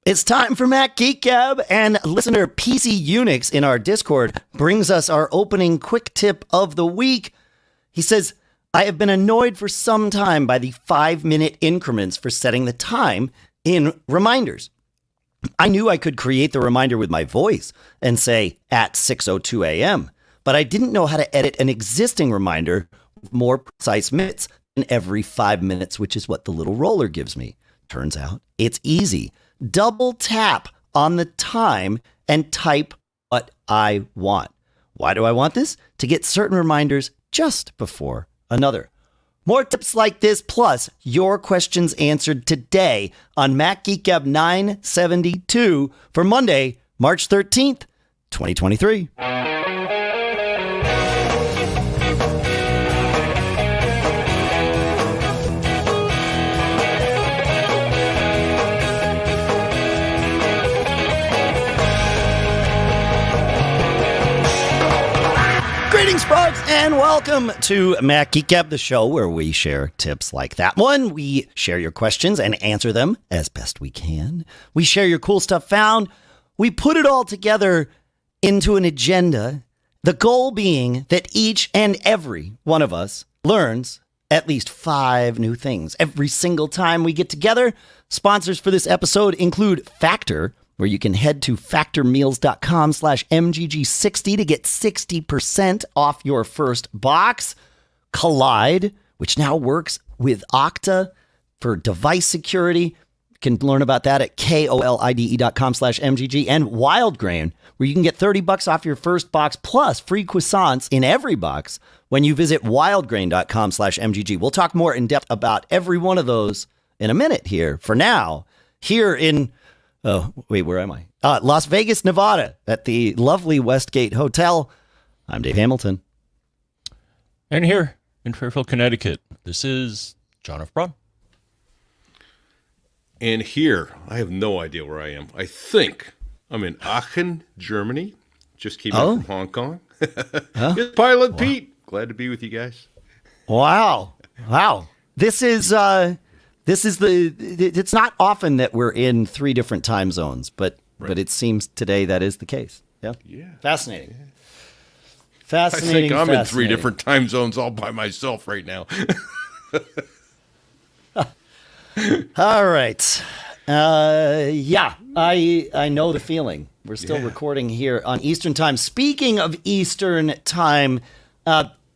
It's time for Mac Geek Gab, and listener PCUnix in our Discord brings us our opening quick tip of the week. He says, I have been annoyed for some time by the 5-minute increments for setting the time in reminders. I knew I could create the reminder with my voice and say at 6:02 a.m., but I didn't know how to edit an existing reminder with more precise minutes than every 5 minutes, which is what the little roller gives me. Turns out it's easy. Double tap on the time and type what I want. Why do I want this? To get certain reminders just before another. More tips like this, plus your questions answered today on Mac Geek Gab 972 for Monday, March 13th, 2023. Greetings, folks, and welcome to Mac Geek Gab, the show where we share tips like that one. We share your questions and answer them as best we can. We share your cool stuff found. We put it all together into an agenda, the goal being that each and every one of us learns at least 5 new things every single time we get together. Sponsors for this episode include Factor, where you can head to factormeals.com/MGG60 to get 60% off your first box. Kolide, which now works with Okta for device security. You can learn about that at KOLIDE.com/MGG. And Wildgrain, where you can get $30 off your first box plus free croissants in every box when you visit wildgrain.com/MGG. We'll talk more in depth about every one of those in a minute here. For now, here in... Oh, wait, where am I? Las Vegas, Nevada, at the lovely Westgate Hotel. I'm Dave Hamilton. And here in Fairfield, Connecticut, this is John F. Braun. And here, I have no idea where I am. I think I'm in Aachen, Germany. Just came in from Hong Kong. It's Pilot Pete. Glad to be with you guys. Wow. It's not often that we're in 3 different time zones, but it seems today that is the case. Yeah. Fascinating. Yeah. Fascinating. I think I'm in 3 different time zones all by myself right now. All right. I know the feeling. We're still recording here on Eastern Time. Speaking of Eastern Time,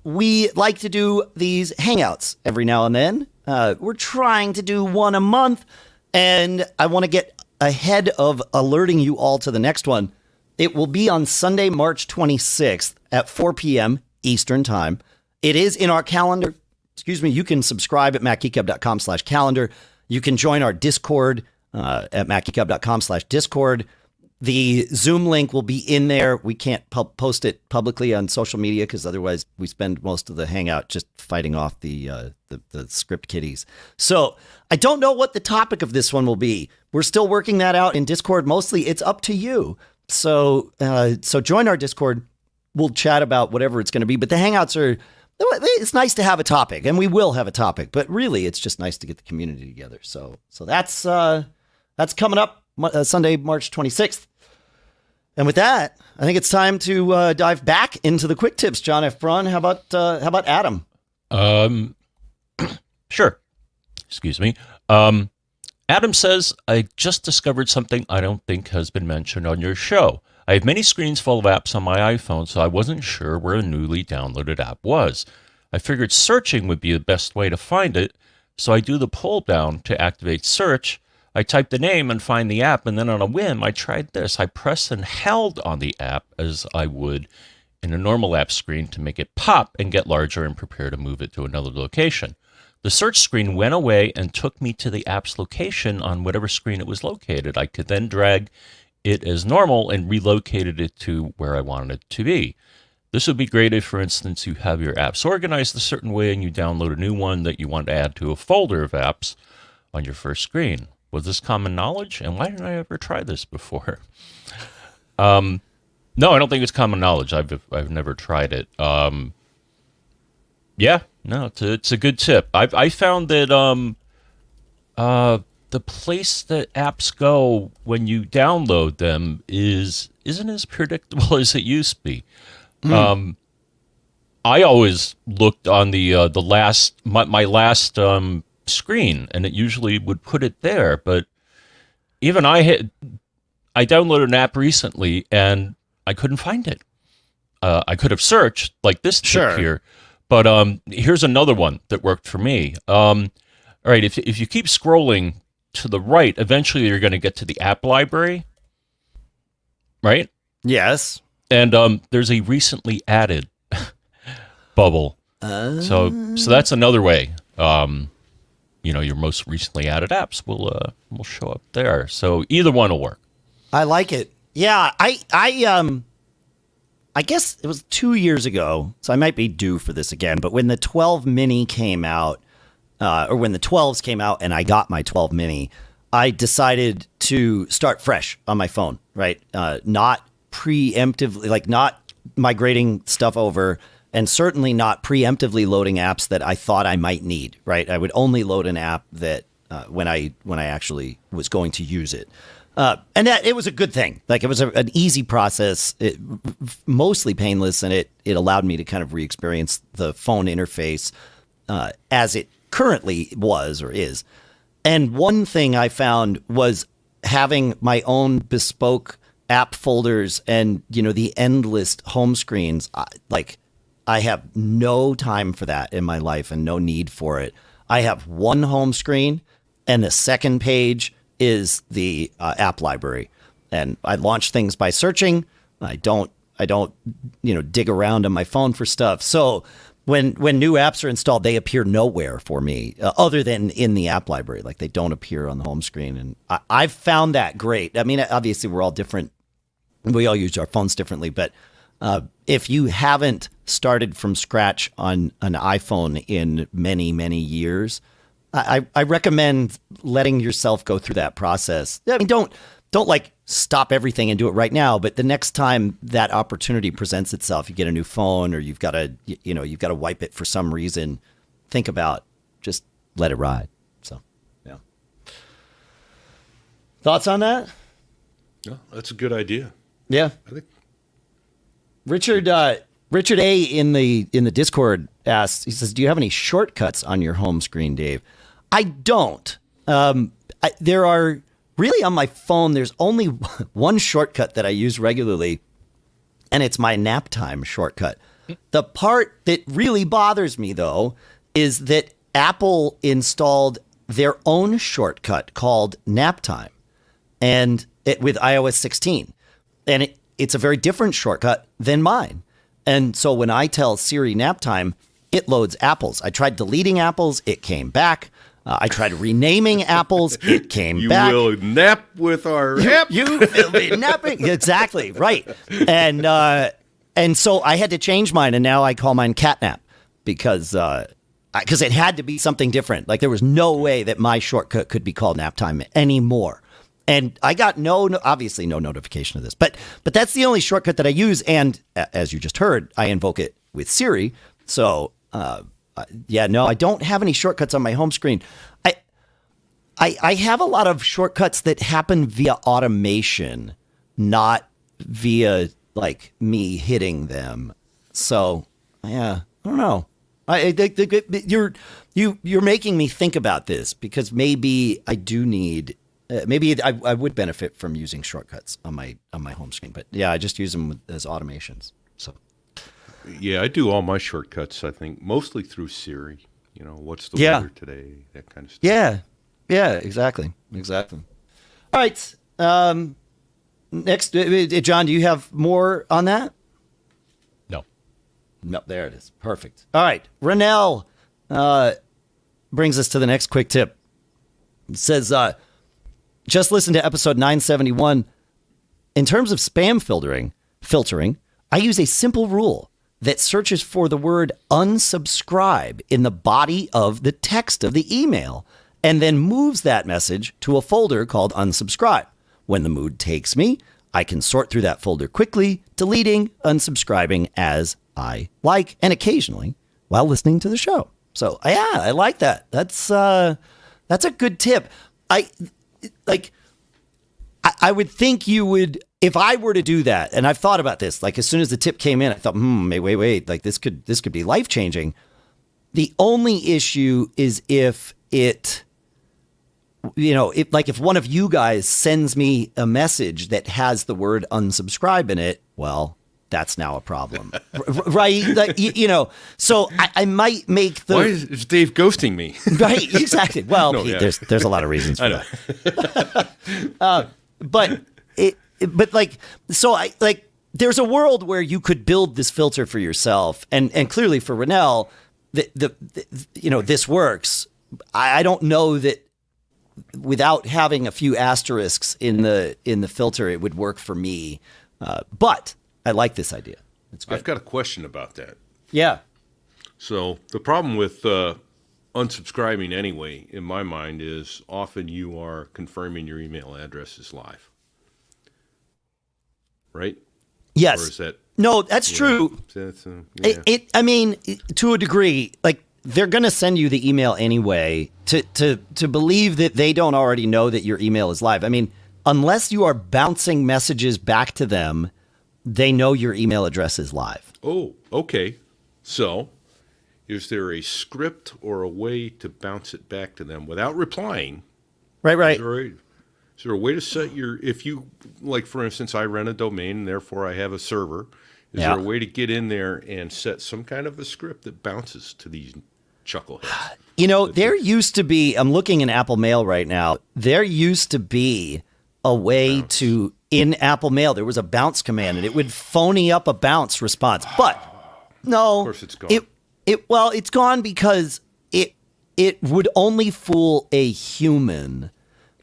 we like to do these Hangouts every now and then. We're trying to do one a month, and I want to get ahead of alerting you all to the next one. It will be on Sunday, March 26th at 4 p.m. Eastern Time. It is in our calendar. You can subscribe at macgeekgab.com/calendar. You can join our Discord at macgeekgab.com/Discord. The Zoom link will be in there. We can't post it publicly on social media because otherwise we spend most of the Hangout just fighting off the script kiddies. So I don't know what the topic of this one will be. We're still working that out in Discord. Mostly it's up to you. So join our Discord. We'll chat about whatever it's going to be. But the Hangouts it's nice to have a topic, and we will have a topic. But really, it's just nice to get the community together. So that's coming up. Sunday, March 26th. And with that, I think it's time to dive back into the quick tips. John F. Braun, how about Adam? Sure. Excuse me. Adam says, I just discovered something I don't think has been mentioned on your show. I have many screens full of apps on my iPhone, so I wasn't sure where a newly downloaded app was. I figured searching would be the best way to find it, so I do the pull down to activate search. I type the name and find the app, and then on a whim, I tried this. I pressed and held on the app as I would in a normal app screen to make it pop and get larger and prepare to move it to another location. The search screen went away and took me to the app's location on whatever screen it was located. I could then drag it as normal and relocated it to where I wanted it to be. This would be great if, for instance, you have your apps organized a certain way and you download a new one that you want to add to a folder of apps on your first screen. Was this common knowledge? And why didn't I ever try this before? No, I don't think it's common knowledge. I've never tried it. Yeah, no, it's a good tip. I found that the place that apps go when you download them isn't as predictable as it used to be. I always looked on the last my last screen, and it usually would put it there. But even I downloaded an app recently, and I couldn't find it. I could have searched like this tip here, but here's another one that worked for me. All right, if you keep scrolling to the right, eventually you're going to get to the app library, right? Yes. And there's a recently added bubble. So that's another way. Your most recently added apps will show up there. So either one will work. I like it. Yeah, I guess it was 2 years ago, so I might be due for this again. But when the 12 mini came out, or when the 12s came out, and I got my 12 mini, I decided to start fresh on my phone. Right, not preemptively, like not migrating stuff over. And certainly not preemptively loading apps that I thought I might need, right? I would only load an app that when I actually was going to use it. And that it was a good thing. Like it was an easy process, mostly painless, and it allowed me to kind of re-experience the phone interface as it currently was or is. And one thing I found was having my own bespoke app folders and, the endless home screens, I have no time for that in my life and no need for it. I have one home screen, and the second page is the app library. And I launch things by searching. I don't dig around on my phone for stuff. So when new apps are installed, they appear nowhere for me other than in the app library. Like they don't appear on the home screen. And I've found that great. I mean, obviously we're all different. We all use our phones differently, but if you haven't started from scratch on an iPhone in many, many years, I recommend letting yourself go through that process. I mean, don't like stop everything and do it right now. But the next time that opportunity presents itself, you get a new phone or you've got to wipe it for some reason. Think about just let it ride. So, yeah. Thoughts on that? Yeah, that's a good idea. Yeah. I think Richard A in the Discord asks, he says, do you have any shortcuts on your home screen, Dave? I don't. There are really on my phone, there's only one shortcut that I use regularly, and it's my nap time shortcut. The part that really bothers me, though, is that Apple installed their own shortcut called nap time and with iOS 16. And it's a very different shortcut than mine. And so when I tell Siri nap time, it loads apples. I tried deleting apples. It came back. I tried renaming apples. It came back. You will nap with our app. You will be napping. Exactly. Right. And so I had to change mine. And now I call mine catnap because it had to be something different. Like there was no way that my shortcut could be called nap time anymore. And I got obviously no notification of this, but that's the only shortcut that I use. And as you just heard, I invoke it with Siri. So, I don't have any shortcuts on my home screen. I have a lot of shortcuts that happen via automation, not via like me hitting them. So, yeah, I don't know. You're making me think about this because maybe I do need. Maybe I would benefit from using shortcuts on my home screen, but yeah, I just use them as automations. So, yeah, I do all my shortcuts. I think mostly through Siri. What's the weather today? That kind of stuff. Yeah, exactly. All right. Next, John, do you have more on that? No, there it is. Perfect. All right, Renell brings us to the next quick tip. It says. Just listen to episode 971. In terms of spam filtering, I use a simple rule that searches for the word unsubscribe in the body of the text of the email and then moves that message to a folder called unsubscribe. When the mood takes me, I can sort through that folder quickly, deleting, unsubscribing as I like, and occasionally while listening to the show. So yeah, I like that. That's a good tip. I would think you would, if I were to do that, and I've thought about this, like as soon as the tip came in, I thought, wait, like this could be life-changing. The only issue is if it, if one of you guys sends me a message that has the word unsubscribe in it, well, that's now a problem, right? Like, so I might make the. Why is Dave ghosting me? Right, exactly. Well, no, there's a lot of reasons for that. There's a world where you could build this filter for yourself, and clearly for Ronell, this works. I don't know that without having a few asterisks in the filter, it would work for me. But I like this idea. It's good. I've got a question about that. Yeah. So the problem with unsubscribing anyway, in my mind, is often you are confirming your email address is live. Right? Yes. Or is that? No, that's true. Yeah. I mean, to a degree, like they're going to send you the email anyway. To believe that they don't already know that your email is live. I mean, unless you are bouncing messages back to them, they know your email address is live. Oh, okay. So, is there a script or a way to bounce it back to them without replying? Right. Is there a way to set if you, like, for instance, I rent a domain, and therefore I have a server. Is there a way to get in there and set some kind of a script that bounces to these chuckleheads? There used to be, I'm looking in Apple Mail right now, there used to be a way to, in Apple Mail, there was a bounce command, and it would phony up a bounce response. But, no. Of course it's gone. It's gone because it would only fool a human,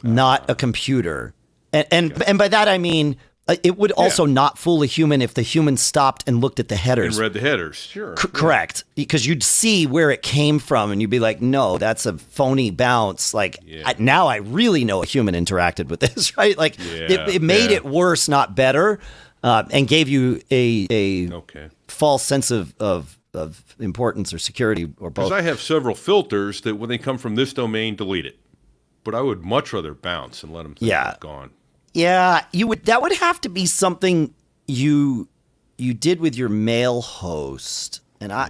not a computer. And by that I mean it would also not fool a human if the human stopped and looked at the headers. And read the headers, sure. Correct. Because you'd see where it came from and you'd be like, no, that's a phony bounce. Like now I really know a human interacted with this, right? Like it made it worse, not better, and gave you a false sense of importance or security or both. Because I have several filters that when they come from this domain, delete it. But I would much rather bounce and let them think it's gone. Yeah, you would. That would have to be something you did with your mail host, and I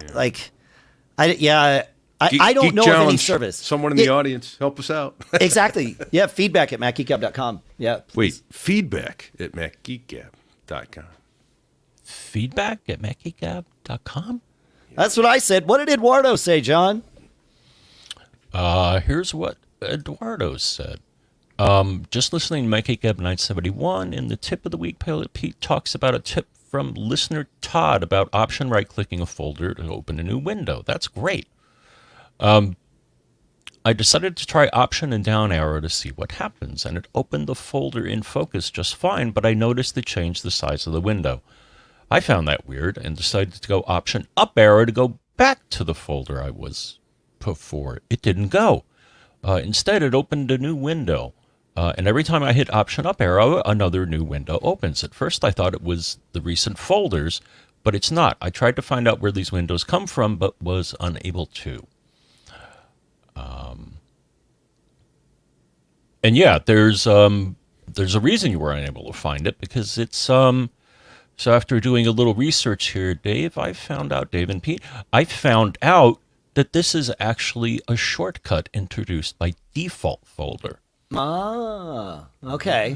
don't know of any service. Someone in the audience, help us out. Exactly. Yeah, feedback at macgeekgab.com. Yeah. Wait, feedback at macgeekgab.com. Feedback at macgeekgab.com? That's what I said. What did Eduardo say, John? Here's what Eduardo said. Just listening to MacGeekGab 971, in the tip of the week, Pilot Pete talks about a tip from listener Todd about option right-clicking a folder to open a new window. That's great. I decided to try option and down arrow to see what happens, and it opened the folder in focus just fine, but I noticed it changed the size of the window. I found that weird and decided to go option up arrow to go back to the folder I was before. It didn't go. Instead, it opened a new window. And every time I hit option up arrow, another new window opens. At first, I thought it was the recent folders, but it's not. I tried to find out where these windows come from, but was unable to. And yeah, there's a reason you were unable to find it, because it's so after doing a little research here, Dave and Pete, I found out that this is actually a shortcut introduced by default folder. Ah, okay.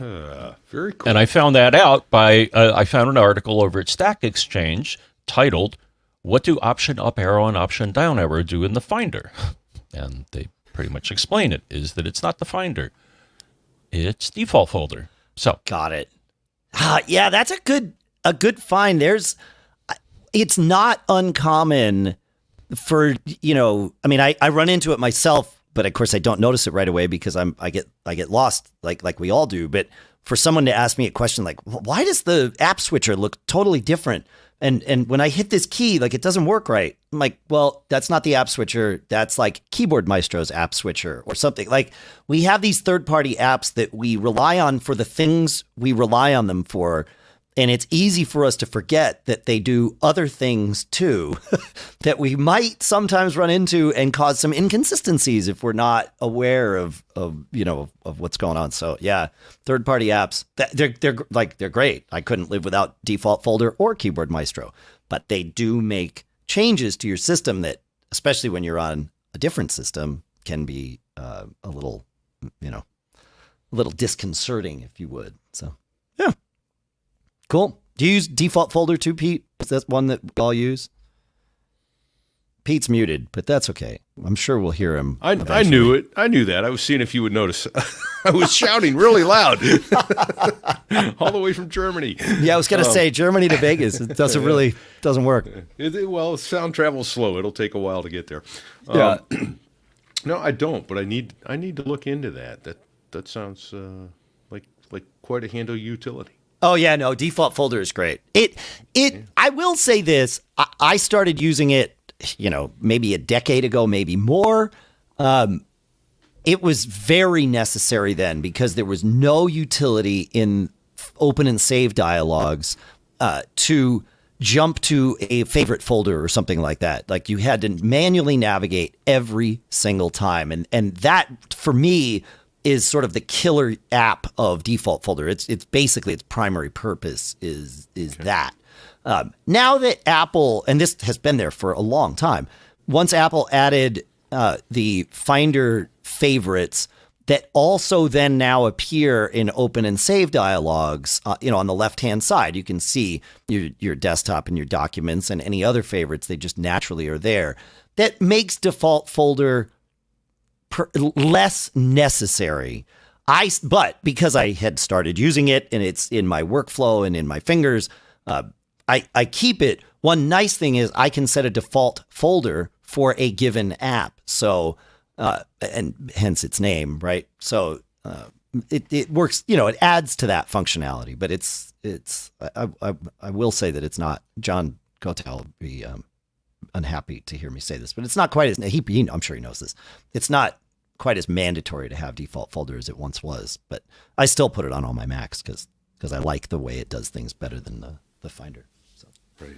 Very cool. And I found that out by, I found an article over at Stack Exchange titled, "What do option up arrow and option down arrow do in the Finder?" And they pretty much explain it, is that it's not the Finder. It's default folder. So. Got it. Yeah, that's a good find. It's not uncommon for, I mean, I run into it myself, but of course I don't notice it right away because I get lost like we all do. But for someone to ask me a question like, why does the app switcher look totally different? And when I hit this key, like it doesn't work right. I'm like, well, that's not the app switcher. That's like Keyboard Maestro's app switcher or something. Like we have these third-party apps that we rely on for the things we rely on them for. And it's easy for us to forget that they do other things too that we might sometimes run into and cause some inconsistencies if we're not aware of what's going on. So yeah, third-party apps, they're great. I couldn't live without Default Folder or Keyboard Maestro, but they do make changes to your system that, especially when you're on a different system, can be a little disconcerting, if you would. So yeah. Cool. Do you use Default Folder too, Pete? Is that one that we all use? Pete's muted, but that's okay. I'm sure we'll hear him. I knew it. I knew that. I was seeing if you would notice. I was shouting really loud all the way from Germany. Yeah, I was going to say Germany to Vegas. It doesn't work. Well, sound travels slow. It'll take a while to get there. Yeah. No, I don't, but I need to look into that. That sounds like quite a handy utility. Oh yeah, no, Default Folder is great. I will say this. I started using it, maybe a decade ago, maybe more. It was very necessary then because there was no utility in open and save dialogues to jump to a favorite folder or something like that. Like you had to manually navigate every single time. And that for me is sort of the killer app of Default Folder. It's basically its primary purpose is that. Now that Apple, and this has been there for a long time, once Apple added the Finder favorites that also then now appear in open and save dialogues, on the left-hand side, you can see your desktop and your documents and any other favorites. They just naturally are there. That makes Default Folder less necessary. But because I had started using it and it's in my workflow and in my fingers, I keep it. One nice thing is I can set a default folder for a given app. So, and hence its name, right? So it works, it adds to that functionality, but I will say that it's not. John Gotel will be unhappy to hear me say this, but it's not quite as I'm sure he knows this. It's not quite as mandatory to have Default Folder as it once was, but I still put it on all my Macs because I like the way it does things better than the Finder. So. Right.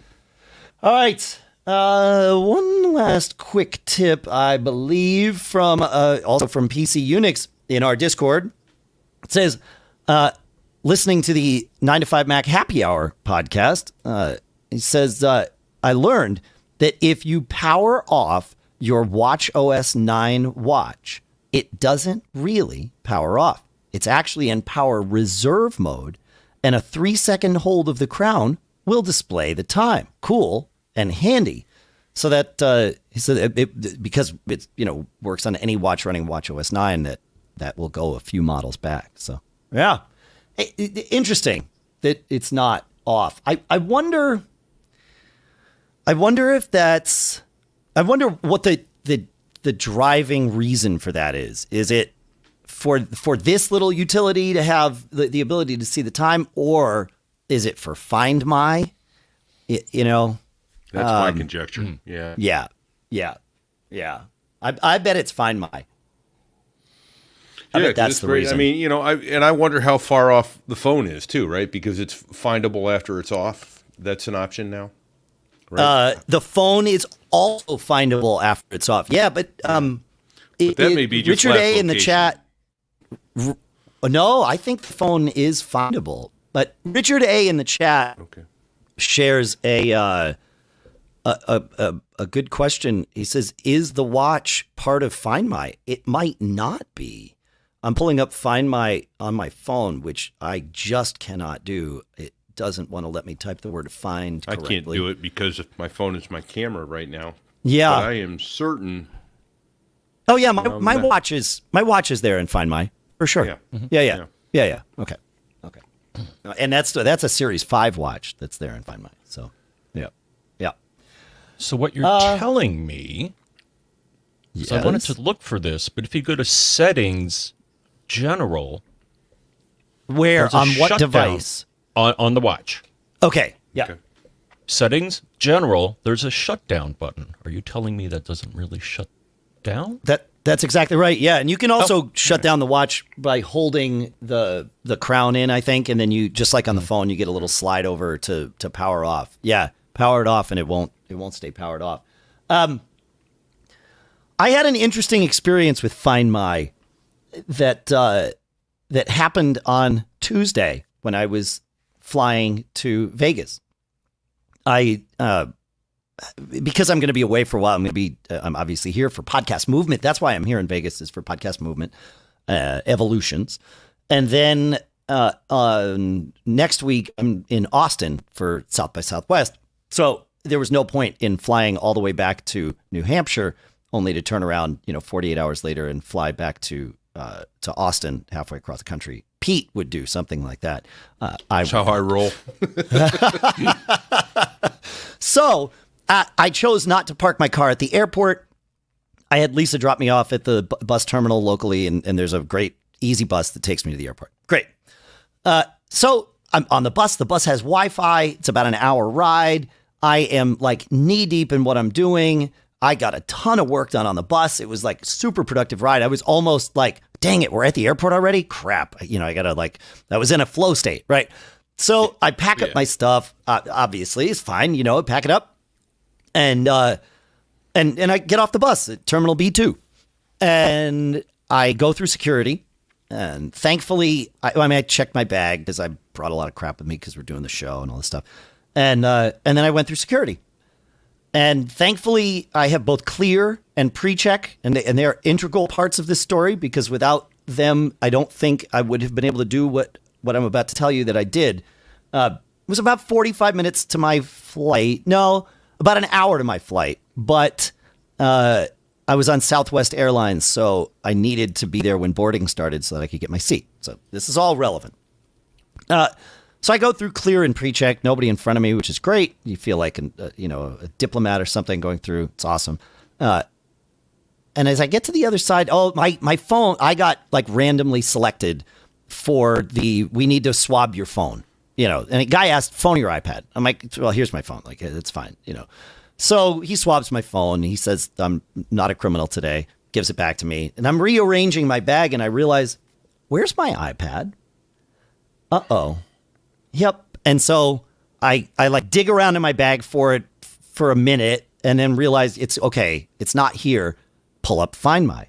All right. One last quick tip, I believe, also from PCUnix in our Discord. It says, listening to the 9 to 5 Mac Happy Hour podcast, he says, I learned that if you power off your WatchOS 9 watch, it doesn't really power off. It's actually in power reserve mode, and a 3-second hold of the crown will display the time. Cool and handy. So that he said because it works on any watch running WatchOS 9 that will go a few models back. So yeah, interesting that it's not off. I wonder if that's. I wonder what the driving reason for that is. Is it for this little utility to have the ability to see the time, or is it for FindMy? That's my conjecture. Yeah. Yeah. I bet it's FindMy. I bet that's the great. reason. I mean, I wonder how far off the phone is too, right? Because it's findable after it's off. That's an option now. Right? The phone is also findable after it's off. Yeah, but that may be just Richard last A in the location. chat. No, I think the phone is findable. But Richard A in the chat shares a good question. He says, "Is the watch part of FindMy?" It might not be. I'm pulling up FindMy on my phone, which I just cannot do. It doesn't want to let me type the word find correctly. I can't do it because my phone is my camera right now. Yeah. But I am certain. Oh yeah, my watch is there in FindMy for sure. Yeah. Mm-hmm. Yeah. Okay. And that's a Series 5 watch that's there in FindMy. So yeah. So what you're telling me is I wanted to look for this, but if you go to Settings, General, where on what shutdown device? On the watch. Okay. Yeah. Okay. Settings, General, there's a shutdown button. Are you telling me that doesn't really shut down? That's exactly right. Yeah, and you can also shut down the watch by holding the crown in, I think, and then you just like on the phone, you get a little slide over to power off. Yeah, power it off, and it won't stay powered off. I had an interesting experience with FindMy that happened on Tuesday when I was flying to Vegas. Because I'm going to be away for a while, I'm obviously here for Podcast Movement. That's why I'm here in Vegas, is for Podcast Movement Evolutions. And then next week, I'm in Austin for South by Southwest. So there was no point in flying all the way back to New Hampshire, only to turn around, 48 hours later and fly back to Austin halfway across the country. Pete would do something like that. That's how I roll. So I chose not to park my car at the airport. I had Lisa drop me off at the bus terminal locally, and there's a great easy bus that takes me to the airport. Great. So I'm on the bus. The bus has Wi-Fi. It's about an hour ride. I am like knee deep in what I'm doing. I got a ton of work done on the bus. It was like super productive ride. I was almost like, dang it, we're at the airport already? Crap. I got to I was in a flow state, right? So I pack up my stuff. Obviously, it's fine. Pack it up. And I get off the bus at Terminal B2. And I go through security. And thankfully, I checked my bag because I brought a lot of crap with me because we're doing the show and all this stuff. And then I went through security. And thankfully, I have both clear and pre-check, and they're integral parts of this story, because without them, I don't think I would have been able to do what I'm about to tell you that I did. It was about 45 minutes to my flight. No, about an hour to my flight. But I was on Southwest Airlines, so I needed to be there when boarding started so that I could get my seat. So this is all relevant. So I go through clear and pre-check, nobody in front of me, which is great. You feel like a diplomat or something going through. It's awesome. And as I get to the other side, my phone, I got randomly selected for we need to swab your phone, and a guy asked, phone or your iPad? I'm like, well, here's my phone. It's fine, So he swabs my phone. He says, I'm not a criminal today, gives it back to me. And I'm rearranging my bag and I realize, where's my iPad? Uh-oh. Yep. And so I dig around in my bag for it for a minute and then realize it's okay. It's not here. Pull up FindMy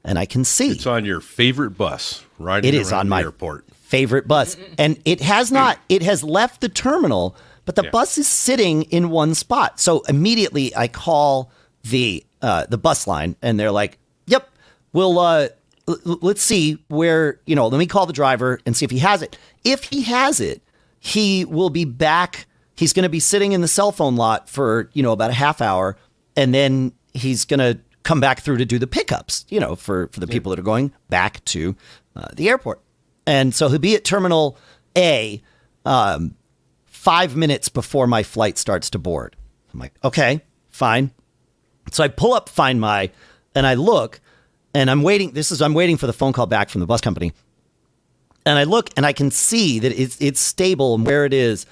and I can see. It's on your favorite bus riding it is around on the my airport. Favorite bus. And it has left the terminal, but the bus is sitting in one spot. So immediately I call the bus line and they're like, yep, let's see where, let me call the driver and see if he has it. If he has it, he will be back. He's going to be sitting in the cell phone lot for, about a half hour. And then he's going to come back through to do the pickups, for the people that are going back to the airport. And so he'll be at Terminal A 5 minutes before my flight starts to board. I'm like, okay, fine. So I pull up FindMy and I look and I'm waiting. I'm waiting for the phone call back from the bus company. And I look and I can see that it's stable and where it is.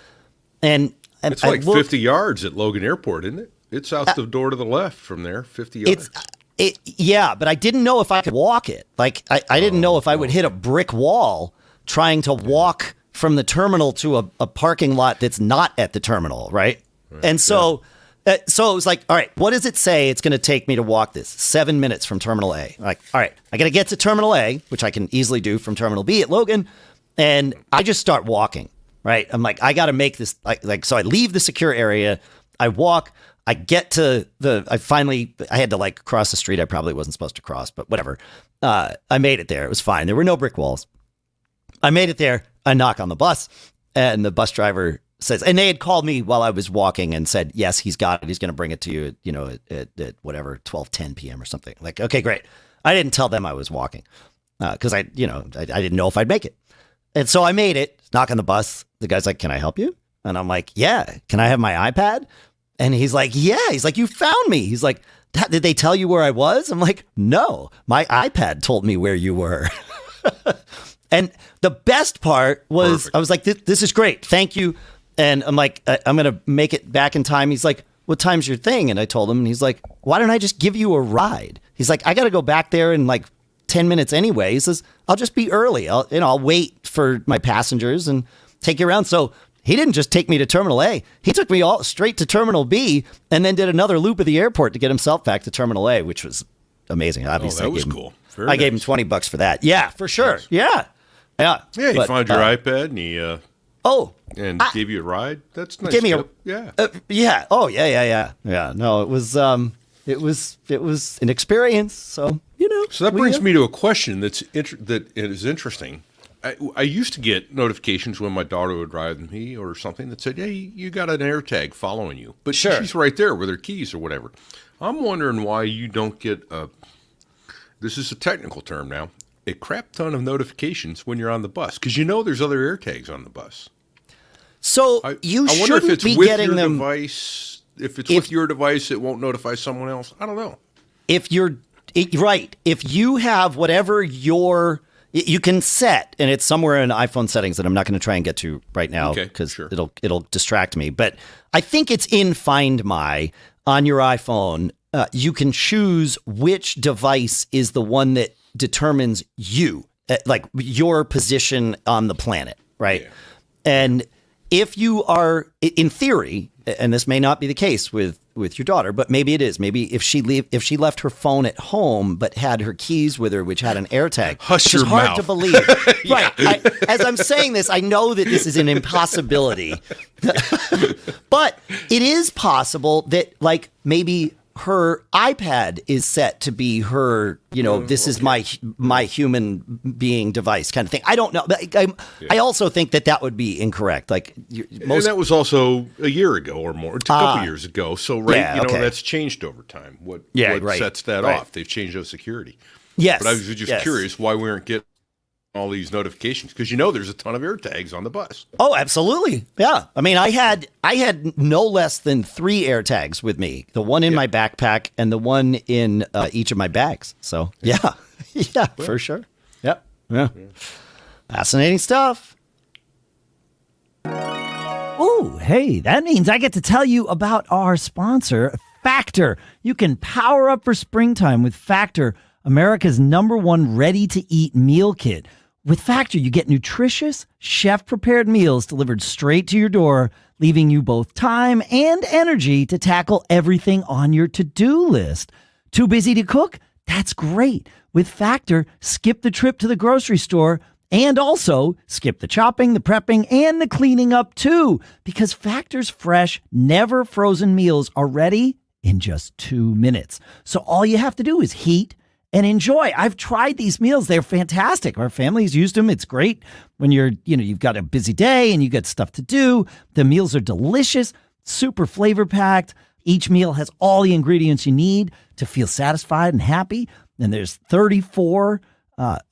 And it's like 50 yards at Logan Airport, isn't it? It's out the door to the left from there, 50 yards. Yeah, but I didn't know if I could walk it. I didn't know if I would hit a brick wall trying to walk from the terminal to a parking lot that's not at the terminal, right? And so it was like, all right, what does it say it's going to take me to walk this? 7 minutes from Terminal A. Like, all right, I got to get to Terminal A, which I can easily do from Terminal B at Logan, and I just start walking, right? I'm like, I got to make this, so I leave the secure area, I walk, I get to I had to cross the street I probably wasn't supposed to cross, but whatever. I made it there. It was fine. There were no brick walls. I made it there. I knock on the bus, and the bus driver says, and they had called me while I was walking and said, yes, he's got it. He's going to bring it to you, at whatever, 12:10 p.m. or something. Like, okay, great. I didn't tell them I was walking because I didn't know if I'd make it. And so I made it, knock on the bus. The guy's like, can I help you? And I'm like, yeah. Can I have my iPad? And he's like, yeah. He's like, you found me. He's like, did they tell you where I was? I'm like, no, my iPad told me where you were. And the best part was, perfect. I was like, this is great. Thank you. And I'm like, I'm going to make it back in time. He's like, what time's your thing? And I told him, and he's like, why don't I just give you a ride? He's like, I got to go back there in like 10 minutes anyway. He says, I'll just be early. I'll wait for my passengers and take you around. So he didn't just take me to Terminal A. He took me all straight to Terminal B and then did another loop of the airport to get himself back to Terminal A, which was amazing. Obviously, that was cool. I gave him $20 for that. Yeah, for sure. Nice. Yeah. Yeah, he found your iPad and he gave you a ride. That's nice. Give me yeah. Yeah. Oh, yeah. No, it was an experience. So, So that brings me to a question that is interesting. I used to get notifications when my daughter would ride with me or something that said, hey, you got an AirTag following you. But she's right there with her keys or whatever. I'm wondering why you don't get this is a technical term now, a crap ton of notifications when you're on the bus. Because there's other AirTags on the bus. So I shouldn't wonder if it's be with getting your them. Device. If it's with your device, it won't notify someone else. I don't know. If you have whatever you can set, and it's somewhere in iPhone settings that I'm not going to try and get to right now because it'll distract me. But I think it's in FindMy on your iPhone. You can choose which device is the one that determines you, like your position on the planet, right? Yeah. And if you are, in theory, and this may not be the case with your daughter, but maybe it is. Maybe if she left her phone at home but had her keys with her, which had an AirTag, which is hard to believe. Right. As I'm saying this, I know that this is an impossibility, but it is possible that like maybe her iPad is set to be her, this is my human being device kind of thing. I don't know. I also think that would be incorrect. Like and that was also a year ago or more, a couple years ago. So that's changed over time. What sets that off? They've changed those security. Yes. But I was just curious why we weren't getting all these notifications because there's a ton of AirTags on the bus. Oh, absolutely. Yeah. I mean, I had no less than 3 AirTags with me. The one in my backpack and the one in each of my bags. So, for sure. Yep. Yeah. Fascinating stuff. Ooh, hey, that means I get to tell you about our sponsor, Factor. You can power up for springtime with Factor, America's #1 ready-to-eat meal kit. With Factor, you get nutritious, chef-prepared meals delivered straight to your door, leaving you both time and energy to tackle everything on your to-do list. Too busy to cook? That's great. With Factor, skip the trip to the grocery store and also skip the chopping, the prepping, and the cleaning up too, because Factor's fresh, never frozen meals are ready in just 2 minutes. So all you have to do is heat and enjoy. I've tried these meals. They're fantastic. Our family's used them. It's great when you've got a busy day and you got stuff to do. The meals are delicious, super flavor packed. Each meal has all the ingredients you need to feel satisfied and happy. And there's 34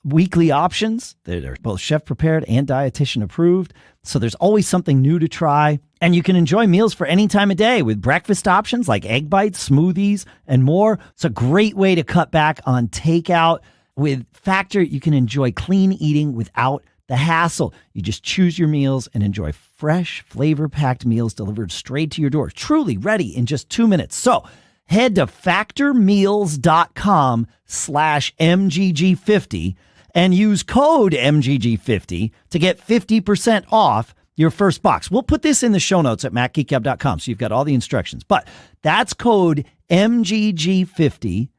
weekly options. They're both chef prepared and dietitian approved. So there's always something new to try. And you can enjoy meals for any time of day with breakfast options like egg bites, smoothies, and more. It's a great way to cut back on takeout. With Factor, you can enjoy clean eating without the hassle. You just choose your meals and enjoy fresh, flavor-packed meals delivered straight to your door. Truly ready in just 2 minutes. So head to factormeals.com/MGG50 and use code MGG50 to get 50% off your first box. We'll put this in the show notes at macgeekgab.com, so you've got all the instructions. But that's code MGG50,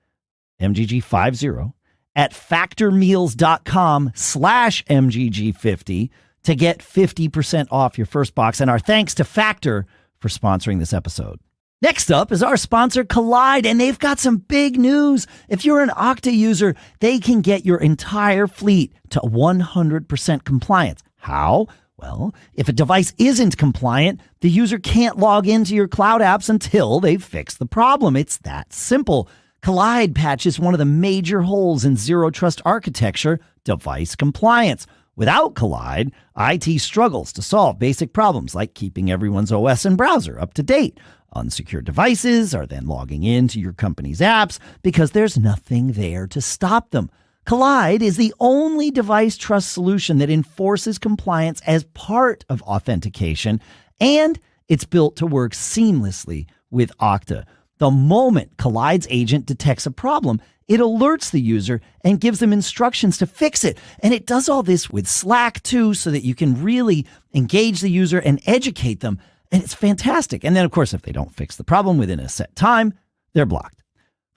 MGG50, at factormeals.com/MGG50 to get 50% off your first box. And our thanks to Factor for sponsoring this episode. Next up is our sponsor, Kolide, and they've got some big news. If you're an Okta user, they can get your entire fleet to 100% compliance. How? Well, if a device isn't compliant, the user can't log into your cloud apps until they've fixed the problem. It's that simple. Kolide patches one of the major holes in zero trust architecture, device compliance. Without Kolide, IT struggles to solve basic problems like keeping everyone's OS and browser up to date. Unsecured devices are then logging into your company's apps because there's nothing there to stop them. Kolide is the only device trust solution that enforces compliance as part of authentication, and it's built to work seamlessly with Okta. The moment Kolide's agent detects a problem, it alerts the user and gives them instructions to fix it. And it does all this with Slack too, so that you can really engage the user and educate them. And it's fantastic. And then, of course, if they don't fix the problem within a set time, they're blocked.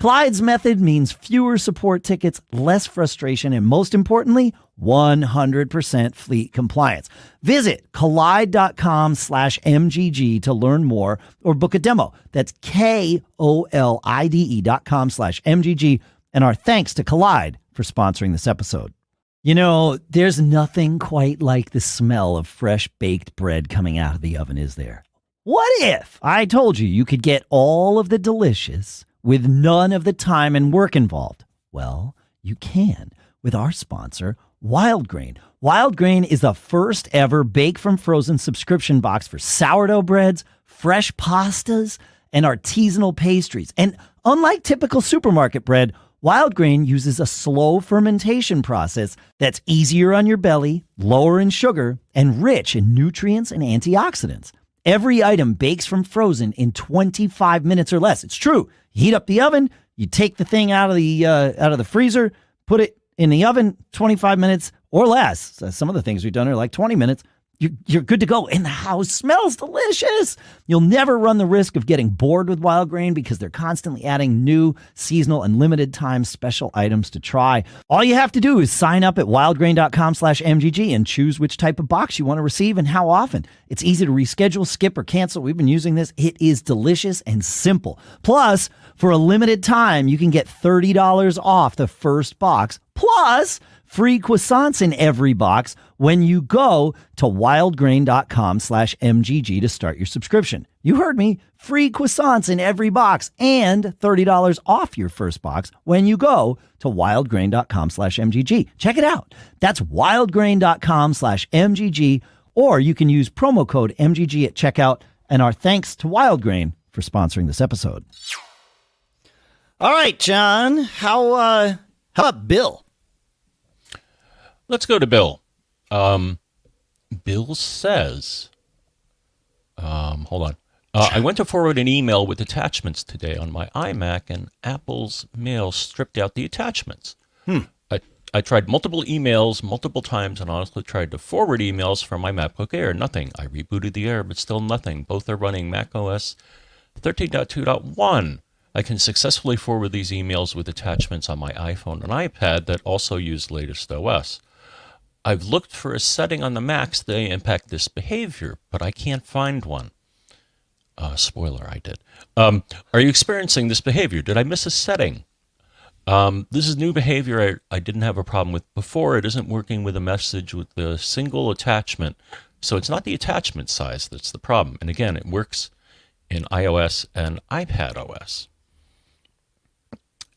Kolide's method means fewer support tickets, less frustration, and most importantly, 100% fleet compliance. Visit kolide.com/MGG to learn more or book a demo. That's KOLIDE.com/MGG. And our thanks to Kolide for sponsoring this episode. You know, there's nothing quite like the smell of fresh baked bread coming out of the oven, is there? What if I told you you could get all of the delicious with none of the time and work involved? Well, you can with our sponsor, Wildgrain. Wildgrain is the first ever bake from frozen subscription box for sourdough breads, fresh pastas, and artisanal pastries. And unlike typical supermarket bread, Wildgrain uses a slow fermentation process that's easier on your belly, lower in sugar, and rich in nutrients and antioxidants. Every item bakes from frozen in 25 minutes or less. It's true. You heat up the oven, you take the thing out of the freezer, put it in the oven, 25 minutes or less. So some of the things we've done are like 20 minutes. You're good to go. And the house smells delicious. You'll never run the risk of getting bored with Wildgrain because they're constantly adding new seasonal and limited time special items to try. All you have to do is sign up at wildgrain.com/MGG and choose which type of box you want to receive and how often. It's easy to reschedule, skip, or cancel. We've been using this. It is delicious and simple. Plus, for a limited time, you can get $30 off the first box, plus free croissants in every box when you go to wildgrain.com/MGG to start your subscription. You heard me. Free croissants in every box and $30 off your first box when you go to wildgrain.com/MGG. Check it out. That's wildgrain.com/MGG, or you can use promo code MGG at checkout. And our thanks to Wildgrain for sponsoring this episode. All right, John. How about Bill? Let's go to Bill. Bill says, hold on. I went to forward an email with attachments today on my iMac, and Apple's mail stripped out the attachments. I tried multiple emails multiple times and honestly tried to forward emails from my MacBook Air. Nothing. I rebooted the Air, but still nothing. Both are running macOS 13.2.1. I can successfully forward these emails with attachments on my iPhone and iPad that also use latest OS. I've looked for a setting on the Macs that may impact this behavior, but I can't find one. Spoiler, I did. Are you experiencing this behavior? Did I miss a setting? This is new behavior I didn't have a problem with before. It isn't working with a message with a single attachment. So it's not the attachment size that's the problem. And again, it works in iOS and iPad OS.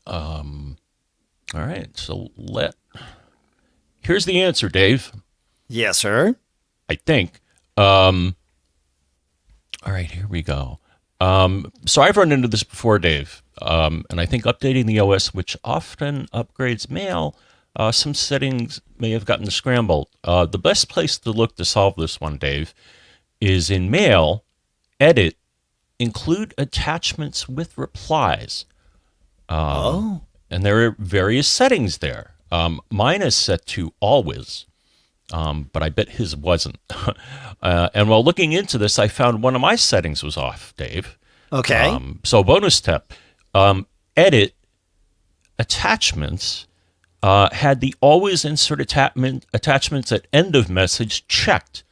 All right, so here's the answer, Dave. Yes, sir. I think. All right, here we go. So I've run into this before, Dave, and I think updating the OS, which often upgrades Mail, some settings may have gotten scrambled. The best place to look to solve this one, Dave, is in Mail, Edit, Include Attachments with Replies. And there are various settings there. Mine is set to Always, but I bet his wasn't. And while looking into this, I found one of my settings was off, Dave. Okay. So bonus tip, Edit, Attachments, had the Always Insert Attachments at End of Message checked.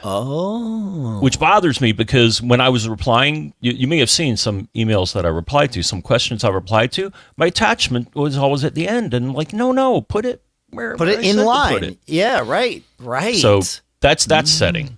Oh. Which bothers me because when I was replying, you may have seen some emails that I replied to, some questions I replied to, my attachment was always at the end. And like, no, put it where Put it I in said to line. put it. Yeah, right. So that's that setting.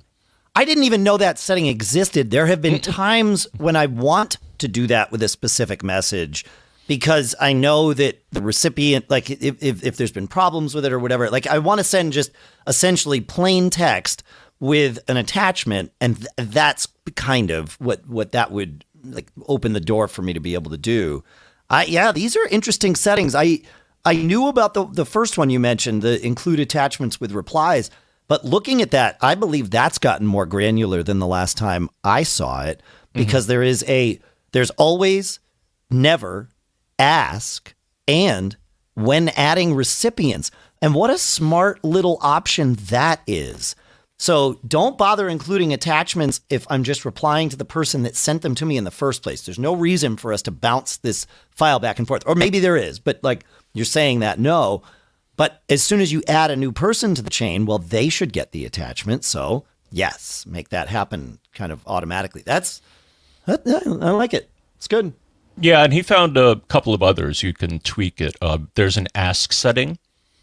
I didn't even know that setting existed. There have been times when I want to do that with a specific message because I know that the recipient, like if there's been problems with it or whatever, like I want to send just essentially plain text with an attachment, and that's kind of what that would like open the door for me to be able to do. These are interesting settings. I knew about the first one you mentioned, the include attachments with replies, but looking at that, I believe that's gotten more granular than the last time I saw it. because there's always, never, ask, and when adding recipients. And what a smart little option that is. So don't bother including attachments if I'm just replying to the person that sent them to me in the first place. There's no reason for us to bounce this file back and forth. Or maybe there is, but like you're saying that, no. But as soon as you add a new person to the chain, well, they should get the attachment. So yes, make that happen kind of automatically. I like it. It's good. Yeah, and he found a couple of others. You can tweak it. There's an ask setting.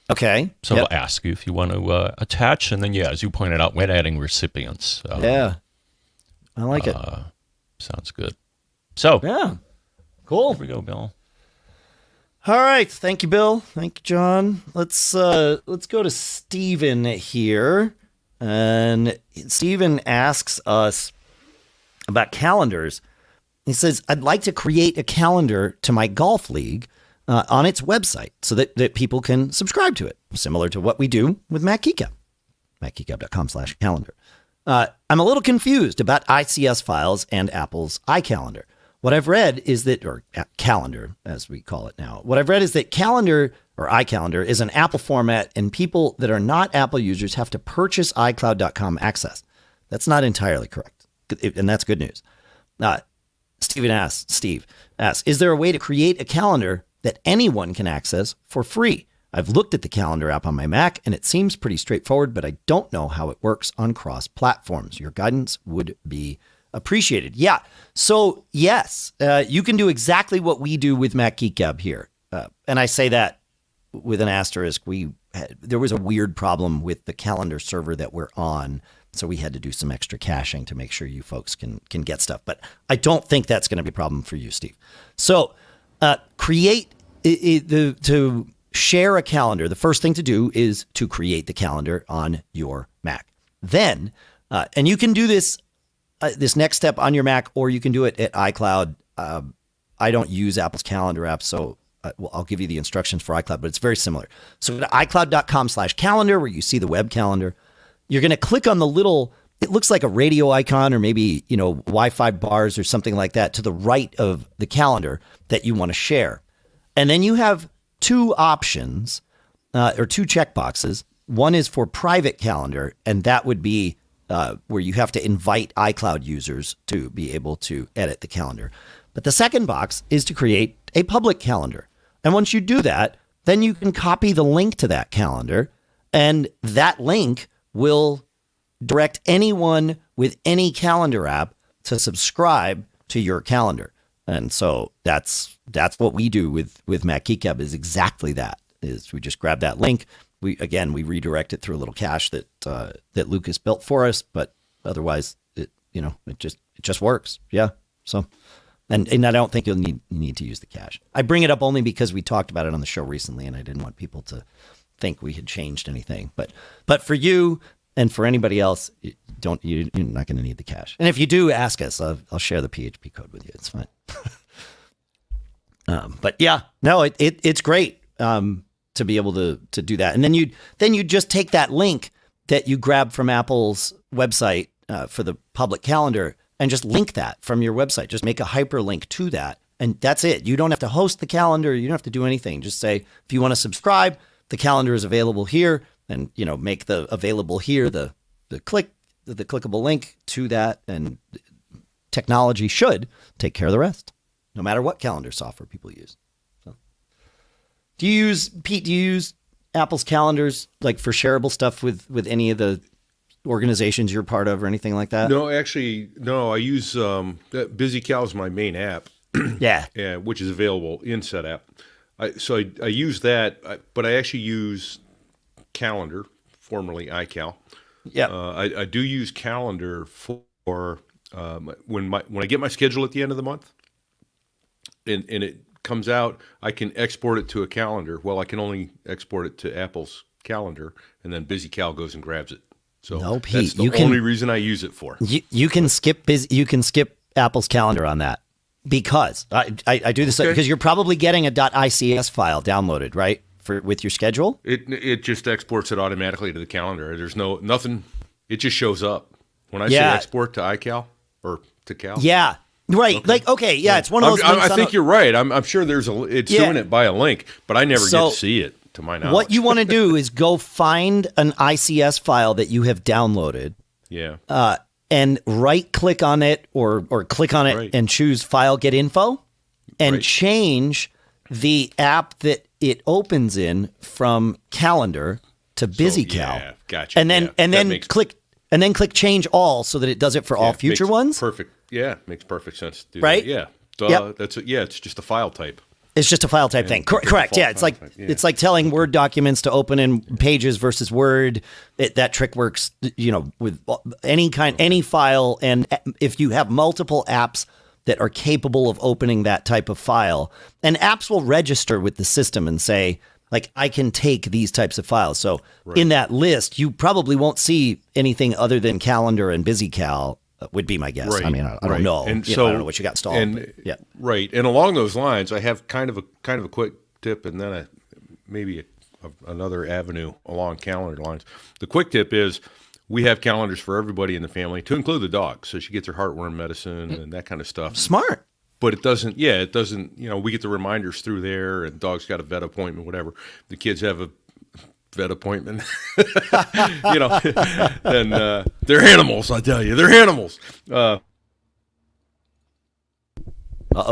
Okay. So it'll ask you if you want to attach. And then, as you pointed out, when adding recipients. Yeah. I like it. Sounds good. So. Yeah. Cool. Here we go, Bill. All right. Thank you, Bill. Thank you, John. Let's go to Steven here. And Steven asks us about calendars. He says, I'd like to create a calendar to my golf league on its website so that people can subscribe to it, similar to what we do with MacGeekGab, macgeekgab.com/calendar. I'm a little confused about ICS files and Apple's iCalendar. What I've read is that, or calendar, as we call it now, what I've read is that calendar or iCalendar is an Apple format and people that are not Apple users have to purchase iCloud.com access. That's not entirely correct. And that's good news. Steve asks, is there a way to create a calendar that anyone can access for free? I've looked at the calendar app on my Mac and it seems pretty straightforward, but I don't know how it works on cross platforms. Your guidance would be appreciated. Yeah. So yes, you can do exactly what we do with MacGeekGab here. And I say that with an asterisk. There was a weird problem with the calendar server that we're on. So we had to do some extra caching to make sure you folks can get stuff. But I don't think that's going to be a problem for you, Steve. So to share a calendar, the first thing to do is to create the calendar on your Mac. Then, and you can do this next step on your Mac, or you can do it at iCloud. I don't use Apple's calendar app, so I'll give you the instructions for iCloud, but it's very similar. So go to iCloud.com/calendar, where you see the web calendar. You're going to click on the little, it looks like a radio icon or maybe, Wi-Fi bars or something like that to the right of the calendar that you want to share. And then you have two options or two checkboxes. One is for private calendar, and that would be where you have to invite iCloud users to be able to edit the calendar. But the second box is to create a public calendar. And once you do that, then you can copy the link to that calendar, and that link will direct anyone with any calendar app to subscribe to your calendar. And so that's what we do with MacGeekGab is exactly that. Is we just grab that link. We redirect it through a little cache that Lucas built for us, but otherwise it just works. Yeah. So and I don't think you need to use the cache. I bring it up only because we talked about it on the show recently and I didn't want people to think we had changed anything. But for you and for anybody else, you're not going to need the cache. And if you do, ask us. I'll share the PHP code with you. It's fine. But yeah, no, it's great to be able to do that. And then you just take that link that you grab from Apple's website for the public calendar and just link that from your website. Just make a hyperlink to that. And that's it. You don't have to host the calendar. You don't have to do anything. Just say, if you want to subscribe, the calendar is available here, and make the available here the clickable link to that, and technology should take care of the rest, no matter what calendar software people use. So, do you use Apple's calendars like for shareable stuff with any of the organizations you're part of or anything like that? No, actually, no. I use BusyCal is my main app. Yeah, which is available in SetApp. I use that, but I actually use Calendar, formerly iCal. Yeah. I do use Calendar for when I get my schedule at the end of the month, and it comes out, I can export it to a calendar. Well, I can only export it to Apple's calendar, and then BusyCal goes and grabs it. So no, Pete, that's the only reason I use it for. You can skip Apple's calendar on that. Because I do this because you're probably getting a .ics file downloaded, right, with your schedule. It just exports it automatically to the calendar. There's nothing. It just shows up when I say export to iCal or to Cal? Yeah. Right. Okay. Like, okay. Yeah. It's one of those. I think you're right. I'm sure it's doing it by a link, but I never get to see it to my knowledge. What you want to do is go find an ICS file that you have downloaded. Yeah. And right click on it or click on it and choose File Get Info and change the app that it opens in from Calendar to BusyCal. Yeah, gotcha. And then click Change All so that it does it for all future ones. Perfect. Yeah, makes perfect sense to do right? that. Yeah. Yep. It's just a file type. It's just a file type thing. Correct. Yeah, it's like telling Word documents to open in Pages versus Word. That trick works, with any file. And if you have multiple apps that are capable of opening that type of file, and apps will register with the system and say, like, I can take these types of files. So in that list, you probably won't see anything other than Calendar and BusyCal. Would be my guess. Right. I mean, I don't know. And I don't know what you got installed. Right. And along those lines, I have kind of a quick tip, and then maybe another avenue along calendar lines. The quick tip is we have calendars for everybody in the family, to include the dog, so she gets her heartworm medicine and that kind of stuff. Smart. But it doesn't. We get the reminders through there, and dog's got a vet appointment, whatever. The kids have a vet appointment, and they're animals. I tell you, they're animals.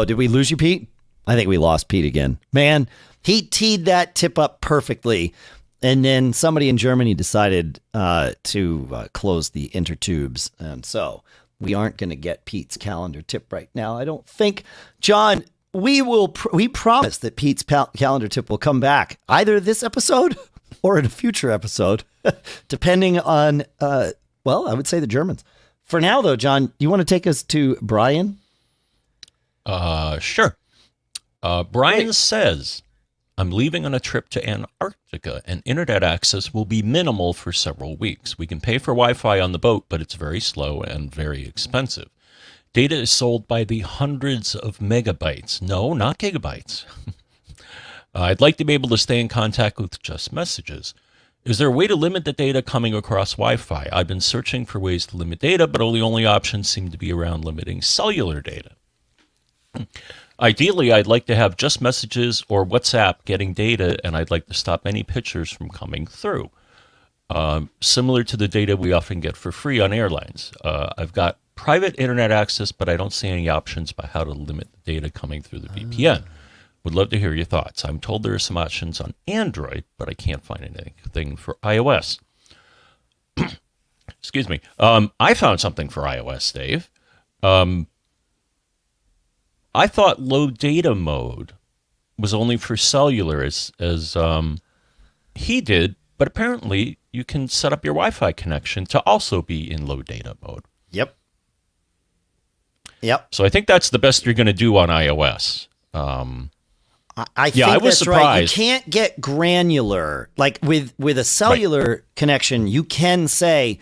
Did we lose you, Pete? I think we lost Pete again. Man, he teed that tip up perfectly, and then somebody in Germany decided to close the intertubes, and so we aren't going to get Pete's calendar tip right now, I don't think. John, we promise that Pete's calendar tip will come back either this episode or in a future episode, depending on, I would say the Germans. For now, though, John, you want to take us to Brian? Sure. Brian says, I'm leaving on a trip to Antarctica, and internet access will be minimal for several weeks. We can pay for Wi-Fi on the boat, but it's very slow and very expensive. Data is sold by the hundreds of megabytes. No, not gigabytes. I'd like to be able to stay in contact with just messages. Is there a way to limit the data coming across Wi-Fi? I've been searching for ways to limit data, but all the only options seem to be around limiting cellular data. Ideally, I'd like to have just messages or WhatsApp getting data, and I'd like to stop any pictures from coming through. Similar to the data we often get for free on airlines. I've got private internet access, but I don't see any options by how to limit the data coming through the VPN. Would love to hear your thoughts. I'm told there are some options on Android, but I can't find anything for iOS. Excuse me. I found something for iOS, Dave. I thought low data mode was only for cellular, as he did, but apparently you can set up your Wi-Fi connection to also be in low data mode. Yep. So I think that's the best you're going to do on iOS. I think that's surprised. Right. You can't get granular. Like with a cellular connection, you can say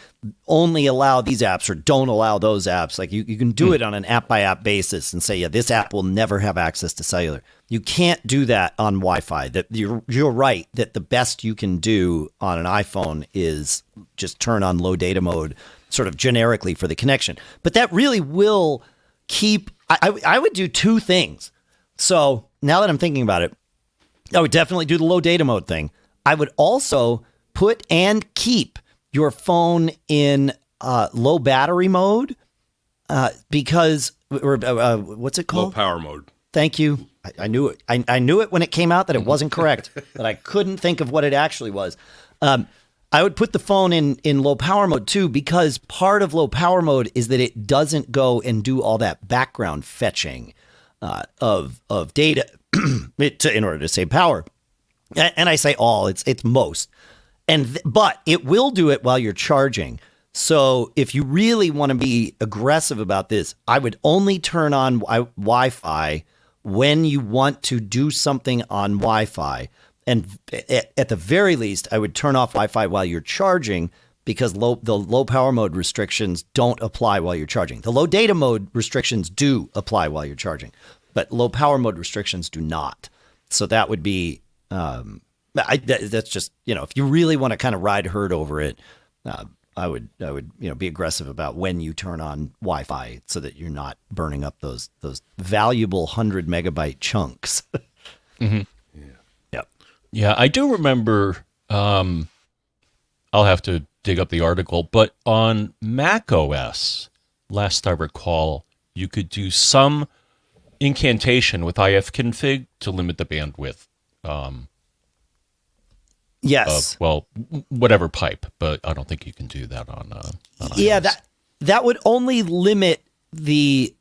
only allow these apps or don't allow those apps. Like you can do it on an app-by-app basis and say, this app will never have access to cellular. You can't do that on Wi-Fi. That you're right that the best you can do on an iPhone is just turn on low data mode sort of generically for the connection. But that really will keep – I would do two things. So now that I'm thinking about it, I would definitely do the low data mode thing. I would also put and keep your phone in low battery mode because what's it called? Low power mode. Thank you. I knew it. I knew it when it came out that it wasn't correct, but I couldn't think of what it actually was. I would put the phone in low power mode too, because part of low power mode is that it doesn't go and do all that background fetching of data in order to save power. And I say all, it's most. But it will do it while you're charging. So if you really want to be aggressive about this, I would only turn on Wi-Fi when you want to do something on Wi-Fi. And at the very least, I would turn off Wi-Fi while you're charging, because the low power mode restrictions don't apply while you're charging. The low data mode restrictions do apply while you're charging, but low power mode restrictions do not. So that would be, that's just, if you really want to kind of ride herd over it, I would be aggressive about when you turn on Wi-Fi so that you're not burning up those valuable 100 megabyte chunks. Mm-hmm. Yep. Yeah, I do remember. I'll have to dig up the article, but on macOS, last I recall, you could do some incantation with ifconfig to limit the bandwidth. Yes. Whatever pipe, but I don't think you can do that on yeah, iOS. that would only limit the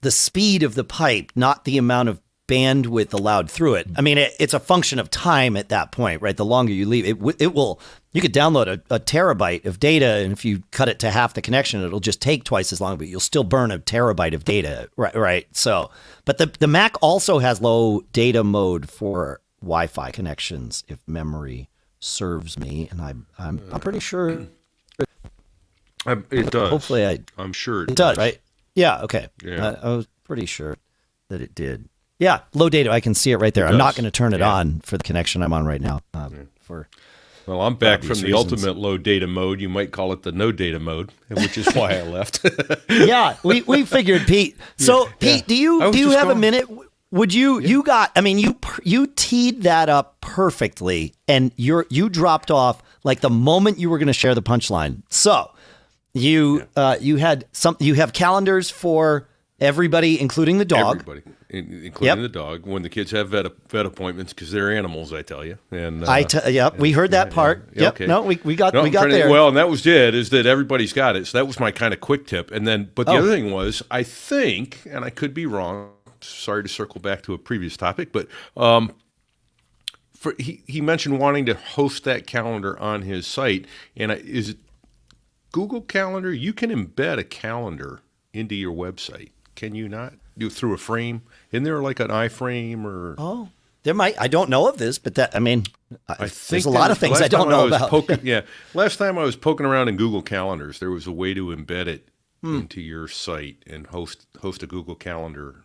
speed of the pipe, not the amount of bandwidth allowed through it. I mean, it's a function of time at that point, right? The longer you leave it will. You could download a terabyte of data, and if you cut it to half the connection, it'll just take twice as long, but you'll still burn a terabyte of data, right? So, but the Mac also has low data mode for Wi-Fi connections, if memory serves me, and I'm pretty sure it does. Hopefully, I'm sure it does, right? Yeah. Okay. Yeah. I was pretty sure that it did. Yeah, low data. I can see it right there. I'm not going to turn it on for the connection I'm on right now. Well, I'm back from the reasons. ultimate low data mode. You might call it the no data mode, which is why I left. Yeah, we figured, Pete. So, Pete, do you have a minute? Would you? Yeah. You teed that up perfectly, and you dropped off like the moment you were going to share the punchline. So, you have calendars for everybody, including the dog. Everybody, including the dog. When the kids have vet appointments, because they're animals, I tell you. And we heard that part. Yeah, yep. okay. No, we got there. Well, and that was it. Is that everybody's got it? So that was my kind of quick tip. And then, but the other thing was, I think, and I could be wrong. Sorry to circle back to a previous topic, but he mentioned wanting to host that calendar on his site. And is it Google Calendar? You can embed a calendar into your website. Can you not? Do through a frame? Isn't there like an iframe or? Oh, there might. I don't know of this, but I think there's a lot of things I last don't time know about. Last time I was poking around in Google Calendars, there was a way to embed it into your site and host a Google Calendar